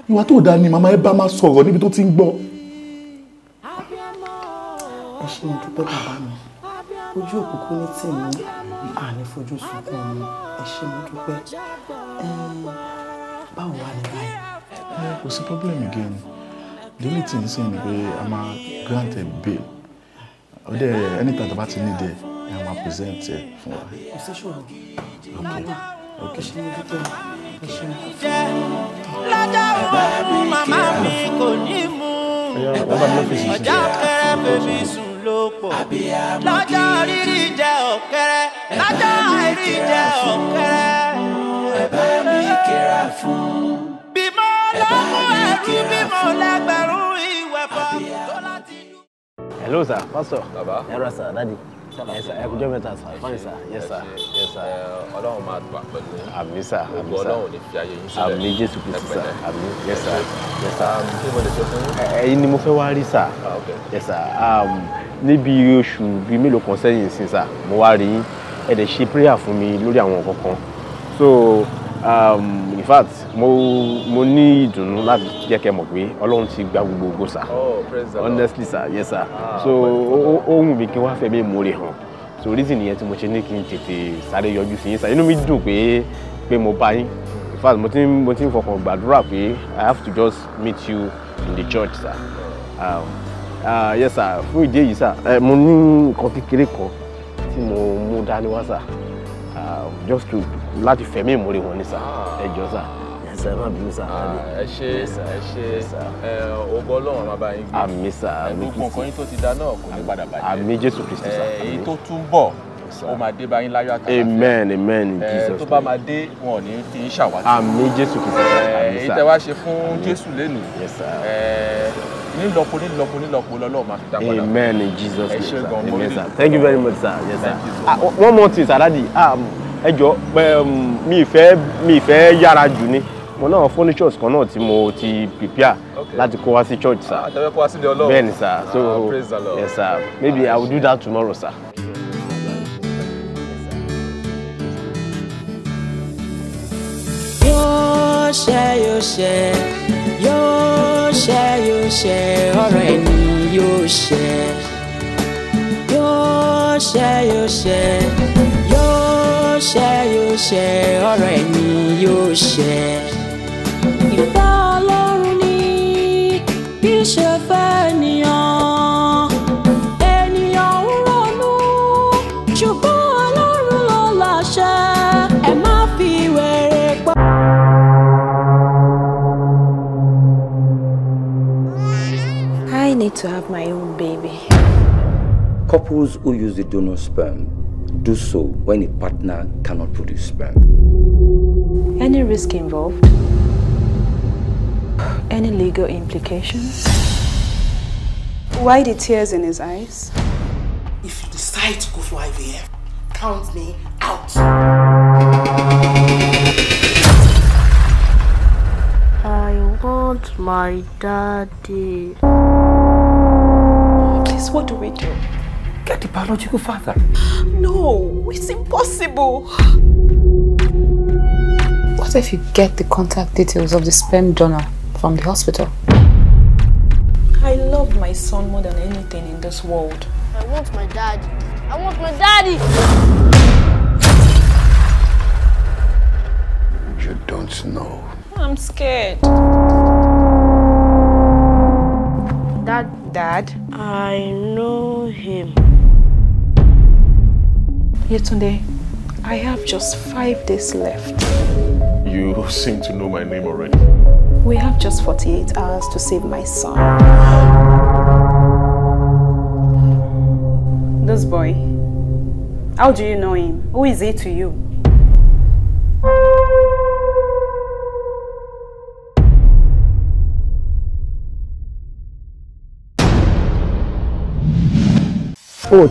[SPEAKER 20] ìwà tó dáa ni màmá ẹ bá máa sọ̀rọ̀ níbi tó ti ń gbọ́.
[SPEAKER 2] Ẹ ṣé mo dúpẹ́ bàbá mi. Ojú òkùnkùn ní tèmi àní fojú sunkún ọmọ. Ẹ ṣé mo dúpẹ́. Báwo wà ní báyìí?
[SPEAKER 20] Kò sí problem again. The only thing is ni pé a máa grant a bail. Ọdẹ anytime tó bá ti need ẹ, a máa present ẹ fún wa.
[SPEAKER 2] Kò sí ṣòro. Ẹ ṣé mo dúpẹ́. Ẹ ṣé mo dúpẹ́.
[SPEAKER 16] Lọ́jọ́ wo màmá mi kò ní mú. Ọjà kẹrẹ bèbí sùn ló pọ̀. Lọ́jọ́ rírí jẹ́ ọ̀kẹ́rẹ́. Lọ́jọ́ àìrí jẹ́ ọ̀kẹ́rẹ́. Ẹ bá mi kíra fún. Bí mo lọ́mú ẹrú bí mo lẹ́gbẹ̀rún ìwẹ̀fọ́ tó láti dùn.
[SPEAKER 12] Hello sir, pastor.
[SPEAKER 13] Baba.
[SPEAKER 12] Hello sir, daddy. Yes sir, ẹ kú jọ́ mẹ́ta sir. Fine sir. Yes sir. Yes sir.
[SPEAKER 13] Ọlọ́run máa gbà pẹ̀lú.
[SPEAKER 12] Àmín sir. Àmín sir.
[SPEAKER 13] Ọlọ́run ní fi ayé yín sílẹ̀.
[SPEAKER 12] Àmín Jésù Kristi sir. Àmín. Yes sir. Yes sir.
[SPEAKER 13] Kí mo lè ṣe fún yín?
[SPEAKER 12] Ẹ̀yin ni mo fẹ́ wá rí sir. Yes sir. Níbi oṣù bíi mélòó kan sẹ́yìn sí sir, mo wá rí yín. Ẹ dẹ̀ ṣe prayer fún mi lórí àwọn nǹkan kan. So in fact mo ní ìdùnnú láti jẹ́ kẹ́ mọ̀ pé Ọlọ́run ti gba gbogbo ògo sir.
[SPEAKER 13] Praise the Lord.
[SPEAKER 12] Honestly sir, yes sir. So ó wù mí kí n wá fẹ́ mi ìmúre hàn. So reason nìyẹn tí mo ṣe ní kí n tètè sáré yọjú sí yín sir. Inú mi dùn pé mo bá yín. In fact mo ti ń fọkàn gbàdúrà pé I have to just meet you in the church sir. Yes sir, fún ìdí èyí sir, mo ní nǹkan kékeré kan tí mo mú dání wá sir. Just to láti fẹ̀mí ìmúre wọn ní sir. Ẹ jọ̀ọ́ sir. Yes sir, má bínú sir.
[SPEAKER 13] Ẹ ṣé ògo Ọlọ́run máa bá yín gbé.
[SPEAKER 12] Àmín sir.
[SPEAKER 13] Gbogbo nǹkan yín tó ti dá náà kò ní padà bàjẹ́.
[SPEAKER 12] Àmín Jésù Kristi sir.
[SPEAKER 13] Èyí tó tún bọ̀ ó máa dé bá yín láyọ̀ àtàlàfíà.
[SPEAKER 12] Amen, amen in Jesus.
[SPEAKER 13] Tó bá máa dé wọn ò ní fi yín ṣàwátì.
[SPEAKER 12] Àmín Jésù Kristi sir. Àmín sir.
[SPEAKER 13] Èyí tẹ́ wá ṣe fún Jésù lénìí.
[SPEAKER 12] Yes sir.
[SPEAKER 13] Nílọ́po lọ́lọ́run máa fi dá padà.
[SPEAKER 12] Amen in Jesus Christ sir.
[SPEAKER 13] Amen
[SPEAKER 12] Amen sir. Thank you very much sir. Yes sir. One more thing sir, daddy. Ẹ jọ̀ọ́ mi ìfẹ́ yára jù ni. Mo náà furnitures kan náà tí mo ti prepare láti kó wá sí church sir.
[SPEAKER 13] Àtẹ̀wé kó wá sí ilé Ọlọ́run.
[SPEAKER 12] Bẹ́ẹ̀ni sir. So
[SPEAKER 13] praise the Lord.
[SPEAKER 12] yes sir. Maybe I will do that tomorrow sir.
[SPEAKER 14] Yóò ṣe ọ̀rọ̀ ẹni yóò ṣe. Yóò ṣe ọ̀rọ̀ ẹni yóò ṣe. Ìfẹ́ Ọlọ́run ni bí ṣe fẹ́ ènìyàn. Ènìyàn ń ronú ṣùgbọ́n Ọlọ́run ló láṣẹ. Ẹ má fi wèrè pa.
[SPEAKER 22] I need to have my own baby.
[SPEAKER 23] Couples who use the donor sperm do so when a partner cannot produce sperm.
[SPEAKER 22] Any risk involved? Any legal implications?
[SPEAKER 24] Why the tears in his eyes?
[SPEAKER 25] If you decide to go for IVF, count me out.
[SPEAKER 22] I want my daddy.
[SPEAKER 24] Please, what do we do?
[SPEAKER 25] Get the biological father.
[SPEAKER 24] No, it's impossible.
[SPEAKER 21] What if you get the contact details of the sperm donor from the hospital?
[SPEAKER 24] I love my son more than anything in this world.
[SPEAKER 26] I want my daddy. I want my daddy!
[SPEAKER 3] You don't know.
[SPEAKER 24] I'm scared. Dad?
[SPEAKER 22] I know him.
[SPEAKER 24] Yetunde, I have just 5 days left.
[SPEAKER 13] You seem to know my name already.
[SPEAKER 24] We have just 48 hours to save my son. This boy, how do you know him? Who is he to you?
[SPEAKER 12] Oh,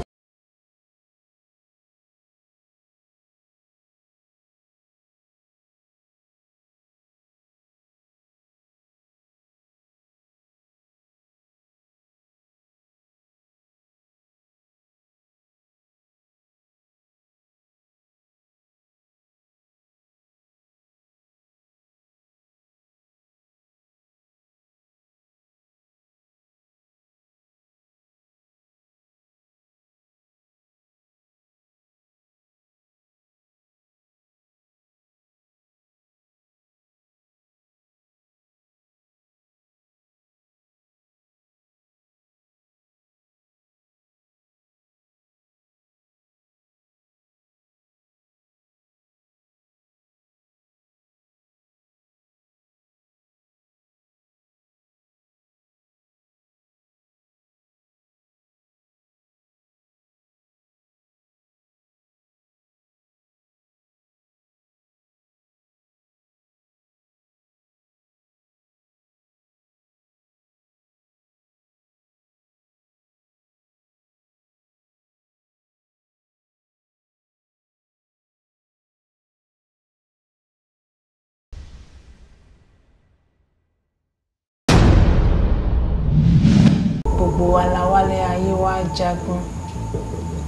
[SPEAKER 24] gbogbo wa la wálé ayé wa jagun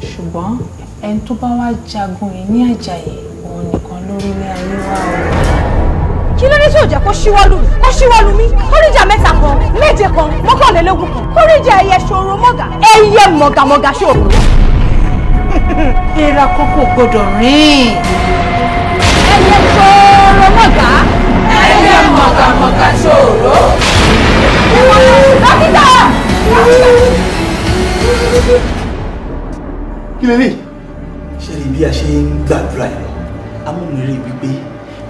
[SPEAKER 24] ṣùgbọ́n ẹni tó bá wá jagun yìí ní àjàyè òun nìkan lórílẹ̀ ayé wa o.
[SPEAKER 6] Kí ló dé tí ò jẹ́ kó ṣíwọ́lù mi kórìjà mẹ́ta kan méje kan mọ́kànlélógún kan kórìjà ẹyẹ ṣòro mọ́gà ẹyẹ mọ̀gàmọ̀gà ṣòro.
[SPEAKER 24] Èèrà kókò gbọdọ̀ rìn.
[SPEAKER 6] Ẹyẹ ṣòro mọ́gà
[SPEAKER 24] ẹyẹ mọ̀gàmọ̀gà ṣòro.
[SPEAKER 6] Dókítà!
[SPEAKER 10] Kí lè rí? Ṣé rí bí a ṣe ń gbàdúrà yìí lọ? Amúnirè wípé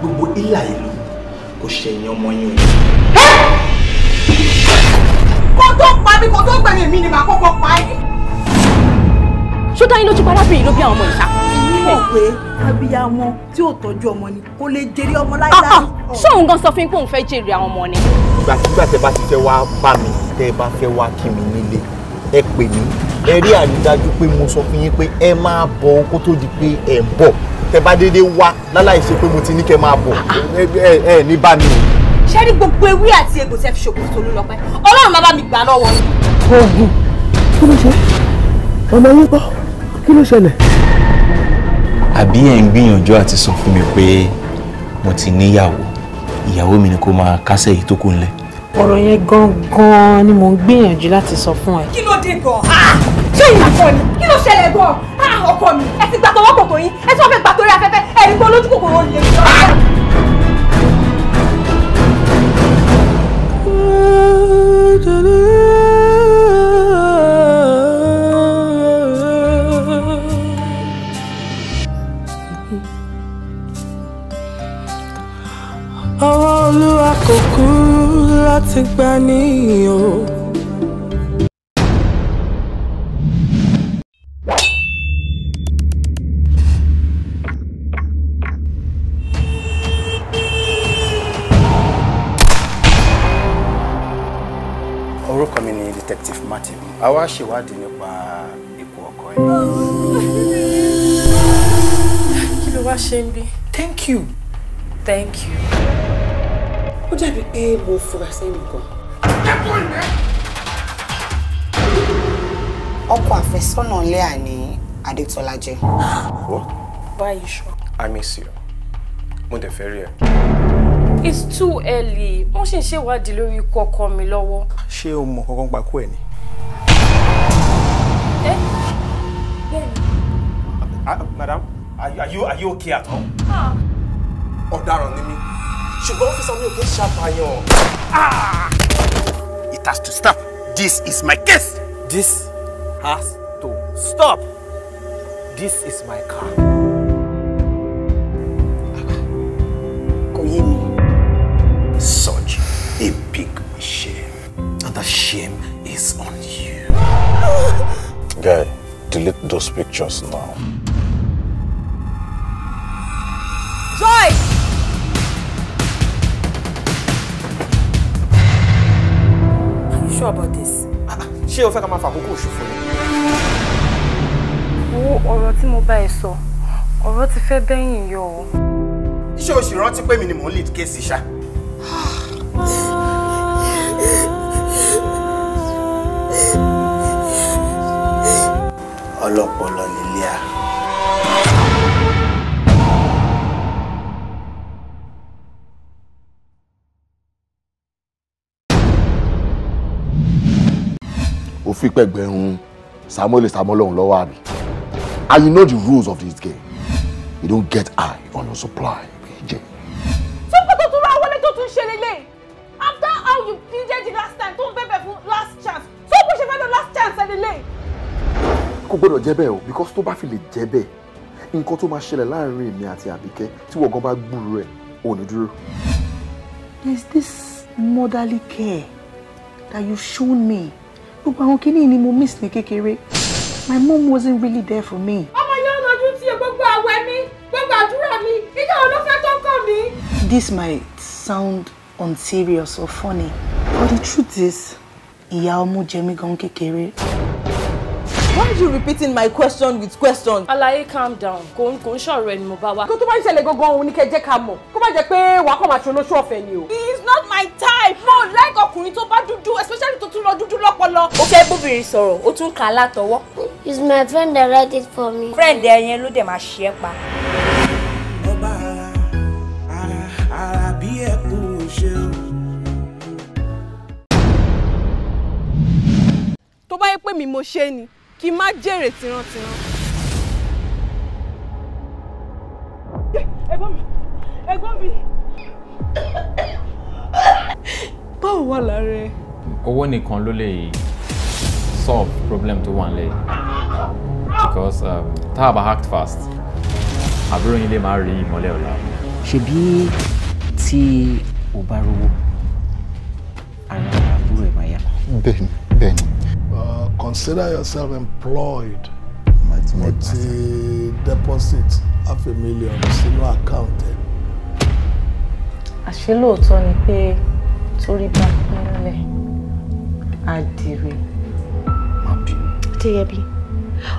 [SPEAKER 10] gbogbo ìlà ìlú kò ṣẹ̀yìn ọmọ yín o.
[SPEAKER 6] Kó tó pa mí, kó tó gbẹ̀mí mi ni màá kọ́kọ́ pa ẹ́. Ṣó dá yín lójú parábìnrin ló bí àwọn ọmọ ìṣá?
[SPEAKER 4] Mọ̀ pé abiyamọ tí ò tọ́jú ọmọ ni kò lè jèrè ọmọ láíláí.
[SPEAKER 6] Ṣé òun gan sọ fún yín pé òun fẹ́ jèrè àwọn ọmọ ni?
[SPEAKER 7] Ìgbàkigbà tẹ́ bá ti fẹ́ wá bá mi, tẹ́ bá fẹ́ wá kí mi nílé, ẹ pè mí. Ẹ rí àrídájú pé mo sọ fún yín pé ẹ máa bọ̀ kó tó di pé ẹ ń bọ̀. Tẹ́ bá dédé wá láláì ṣe pé mo ti ní kẹ́ máa bọ̀. Ẹ ní bá mi o.
[SPEAKER 6] Ṣé rí gbogbo ewé àti egbò tẹ́ fi ṣògùn tó lọ́pẹ́? Ọlọ́run máa bá mi gbà lọ́wọ́.
[SPEAKER 7] Oògùn kí ló ṣe? Ọmọ yín gbọ́ kí ló ṣẹlẹ̀?
[SPEAKER 8] Àbí ẹ̀ ń gbìyànjú àti sọ fún mi pé mo ti níyàwó, ìyàwó mi ni kó máa kásẹ̀ yìí tó kù ńlẹ̀.
[SPEAKER 24] Ọ̀rọ̀ yẹn gangan ni mò ń gbìyànjú láti sọ fún ẹ.
[SPEAKER 6] Kí ló dé gan? Ṣé ìyá kọ́ ni? Kí ló ṣẹlẹ̀ gan? Ọkọ mi, ẹ ti gbà tọwọ́ kòkò yín, ẹ tí wọ́n fẹ́ gbà torí afẹ́fẹ́, ẹ̀rí gbọ́ lójú kòkòrò lè jọ.
[SPEAKER 9] Ọwọ́ Olúwa kò kú láti gbà níyì o.
[SPEAKER 3] Orúkọ mi ni Detective Matthew. A wá ṣèwádìí nípa ikú ọkọ yìí.
[SPEAKER 24] Kí ló wá ṣe ń bí?
[SPEAKER 25] Thank you.
[SPEAKER 24] Thank you.
[SPEAKER 25] Ó dàbí pé mo fura sẹ́yìn gan.
[SPEAKER 21] Ọkọ àfẹ́sọ́nà Lẹ́à ní Adétọ́lá jẹ́.
[SPEAKER 3] What?
[SPEAKER 24] Why are you sure?
[SPEAKER 3] I miss you. Mo dẹ̀ fẹ́ rí ẹ.
[SPEAKER 24] It's too early. Wọ́n ṣì ń ṣèwádìí lórí ikú ọkọ mi lọ́wọ́.
[SPEAKER 3] Ṣé o mọ̀ kankan pa ikú ẹ̀ ni?
[SPEAKER 10] Madam, are you okay at all? Ọ̀daràn ni mí. Ṣùgbọ́n ọ́fíìsà mi ò kí ń ṣàpàyàn.
[SPEAKER 3] It has to stop. This is my case.
[SPEAKER 10] This has to stop. This is my car.
[SPEAKER 21] Kò yé mi.
[SPEAKER 3] Such a big shame. And the shame is on you.
[SPEAKER 13] Guy, delete those pictures now.
[SPEAKER 6] Joy!
[SPEAKER 24] Are you sure about this?
[SPEAKER 10] Ṣé o fẹ́ ká máa fàkókò ṣòfò ni?
[SPEAKER 24] Wo ọ̀rọ̀ tí mo bá ẹ sọ, ọ̀rọ̀ ti fẹ́ bẹ́yìn yọ o.
[SPEAKER 3] Ṣé o sì rántí pé mi ni mò ń lead case ṣá? Ọlọ́pọlọ ni Lẹ́à.
[SPEAKER 15] Ó fi pẹ̀gbẹ̀rún Samuel Samolon lọ́wọ́ àbí. And you know the rules of this game. You don't get high on your supply.
[SPEAKER 6] Sọ́kò tó tún ra wọlé tó tún ṣe lélẹ̀. After how you pleaded the last time, tó ń bẹ̀bẹ̀ fún last chance. Sọ́kò ṣe fẹ́ lọ last chance ẹ̀ lélẹ̀.
[SPEAKER 15] Kò gbọ́dọ̀ jẹ́ bẹ́ẹ̀ o, because tó bá fi lè jẹ́ bẹ́ẹ̀, nǹkan tó máa ṣẹlẹ̀ láàrin èmi àti Àbíkẹ́ tí wọ́n gan bá gbúrú rẹ̀ ò ní dúró.
[SPEAKER 4] There's this motherly care that you've shown me. Gbogbo àwọn kìíní ni mo miss ní kékeré. My mom wasn't really there for me.
[SPEAKER 6] Ọmọ yẹn lọ́dún tí gbogbo àwẹ̀ mi, gbogbo àdúrà mi, ìjà ò ló fẹ́ tó kàn mí.
[SPEAKER 4] This might sound unserious or funny, but the truth is, ìyá ọmọ jẹ mí gan kékeré.
[SPEAKER 6] Why are you repeating my question with question?
[SPEAKER 24] Alaye, calm down. Kò ń ṣọ̀rọ̀ ẹni mo bá wá.
[SPEAKER 6] Kó tó bá ń ṣẹlẹ̀ gangan òun ni kẹ́ jẹ́ ká mọ̀. Kó má jẹ́ pé wàá kọ́ máa ṣe olóṣù ọ̀fẹ́ ni o. He is not my type. Mo like ọkùnrin tó bá dúdú, especially tó tún lọ dúdú lọ́pọ̀. lọ́pọlọ. Ó fẹ́ bóbìnrin sọ̀rọ̀, ó tún kà á látọwọ́.
[SPEAKER 26] It's my friend that write it for me.
[SPEAKER 6] Friend ẹ yẹn ló dẹ̀ máa ṣe é pa.
[SPEAKER 1] Tó bá yẹ pé mi mo ṣe ni, kí n má jèrè tìrantìran. Ẹ̀gbọ́n mi. Báwo wà lára ẹ?
[SPEAKER 5] Owó nìkan ló lè solve problem tó wà nílẹ̀ because tá a bá act fast àbúrò yín lè máa rí ìmọ́lẹ̀ ọ̀la.
[SPEAKER 11] Ṣebí tí o bá rówó ara àbúrò ẹ̀ máa yá.
[SPEAKER 20] Bẹ́ẹ̀ni. Consider yourself employed. Mo ti deposit $500,000 sínú account ẹ.
[SPEAKER 24] Àṣé lóòótọ́ ni pé torí bá pínlẹ̀ àdìrẹ.
[SPEAKER 22] Tẹ́yẹ̀bí,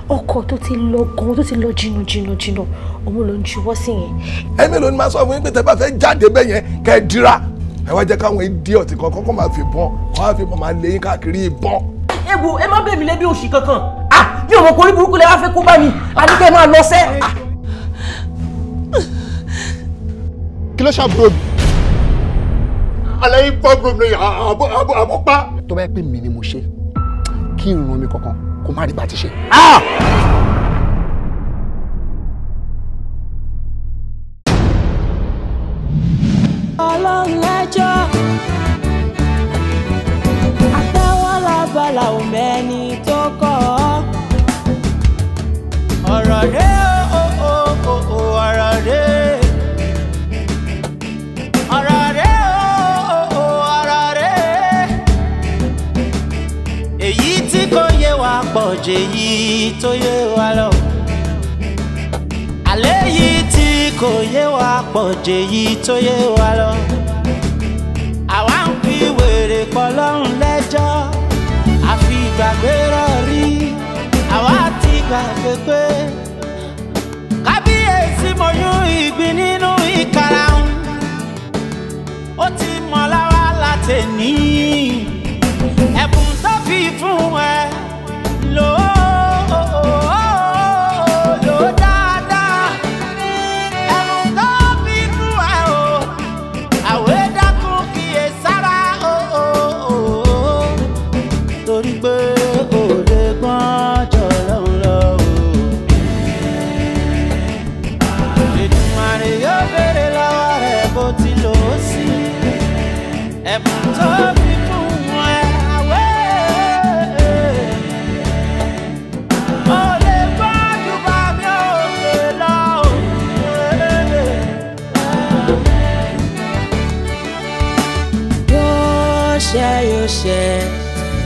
[SPEAKER 22] ọkọ tó ti lọ gan, tó ti lọ jìnnà, òun ló ń juwọ́ sí yẹn.
[SPEAKER 10] Ẹ mélòó ni máa sọ fún yín pé tẹ́ bá fẹ́ jáde bẹ́ẹ̀ yẹn kẹ́ ẹ dira. Ẹ wá jẹ́ káwọn idiot kan kọ́kọ́ máa fi bọ́n, wọ́n á fi bọ́n máa lé yín káàkiri ìbọn.
[SPEAKER 17] Egbò ẹ má bẹ̀ mí lẹ́bi òṣì kankan. Mi ò mọ̀ kórí burúkú lẹ wá fẹ́ kó bá mi. Àdúgbò ẹ máa lọ sẹ́.
[SPEAKER 20] Kí ló ṣàbúrò mi? Àlàyé problem ni àbọ̀pá. Tó bá yẹ pé mi ni mo ṣe, kí n ràn mí kankan kó má rí bá ti ṣe.
[SPEAKER 14] Ọlọ́run lẹ́jọ́ àtẹ́wọ́ lábala òmẹ́ni tó kọ́ ọ̀rọ̀ rẹ̀ ọ̀rọ̀ rẹ̀. Èyí tí kò yé wa pọ̀ jẹ́ yìí tó yé wa lọ. Àlẹ́ yìí tí kò yé wa pọ̀ jẹ́ yìí tó yé wa lọ. Àwa ń fi wèrè pọ̀ lọ́rùn lẹ́jọ́. Àfi gbàgbé rọrí. Àwa ti gbàgbé pé kábíyèsí mo yún ìgbín nínú ìkarahun. Ó ti mọ̀ láwa látẹ̀ní. Ẹ̀bùn tó fi fún ẹ lò dáadáa. Ẹ̀bùn tó fi fún ẹ o, àwẹ̀ dákun kíyè sára torí pé o lè gbọ́n jọ̀rọ̀ lọ o. Èdùmàrè yóò béèrè lọ́wọ́ rẹ̀ bó ti lò ó sí. Ẹ̀bùn tó fi fún ẹ.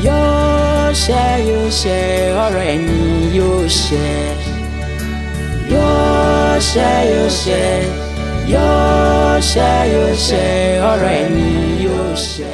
[SPEAKER 14] Yóò ṣe ọ̀rọ̀ ẹni yóò ṣe ọ̀rọ̀ ẹni yóò ṣe.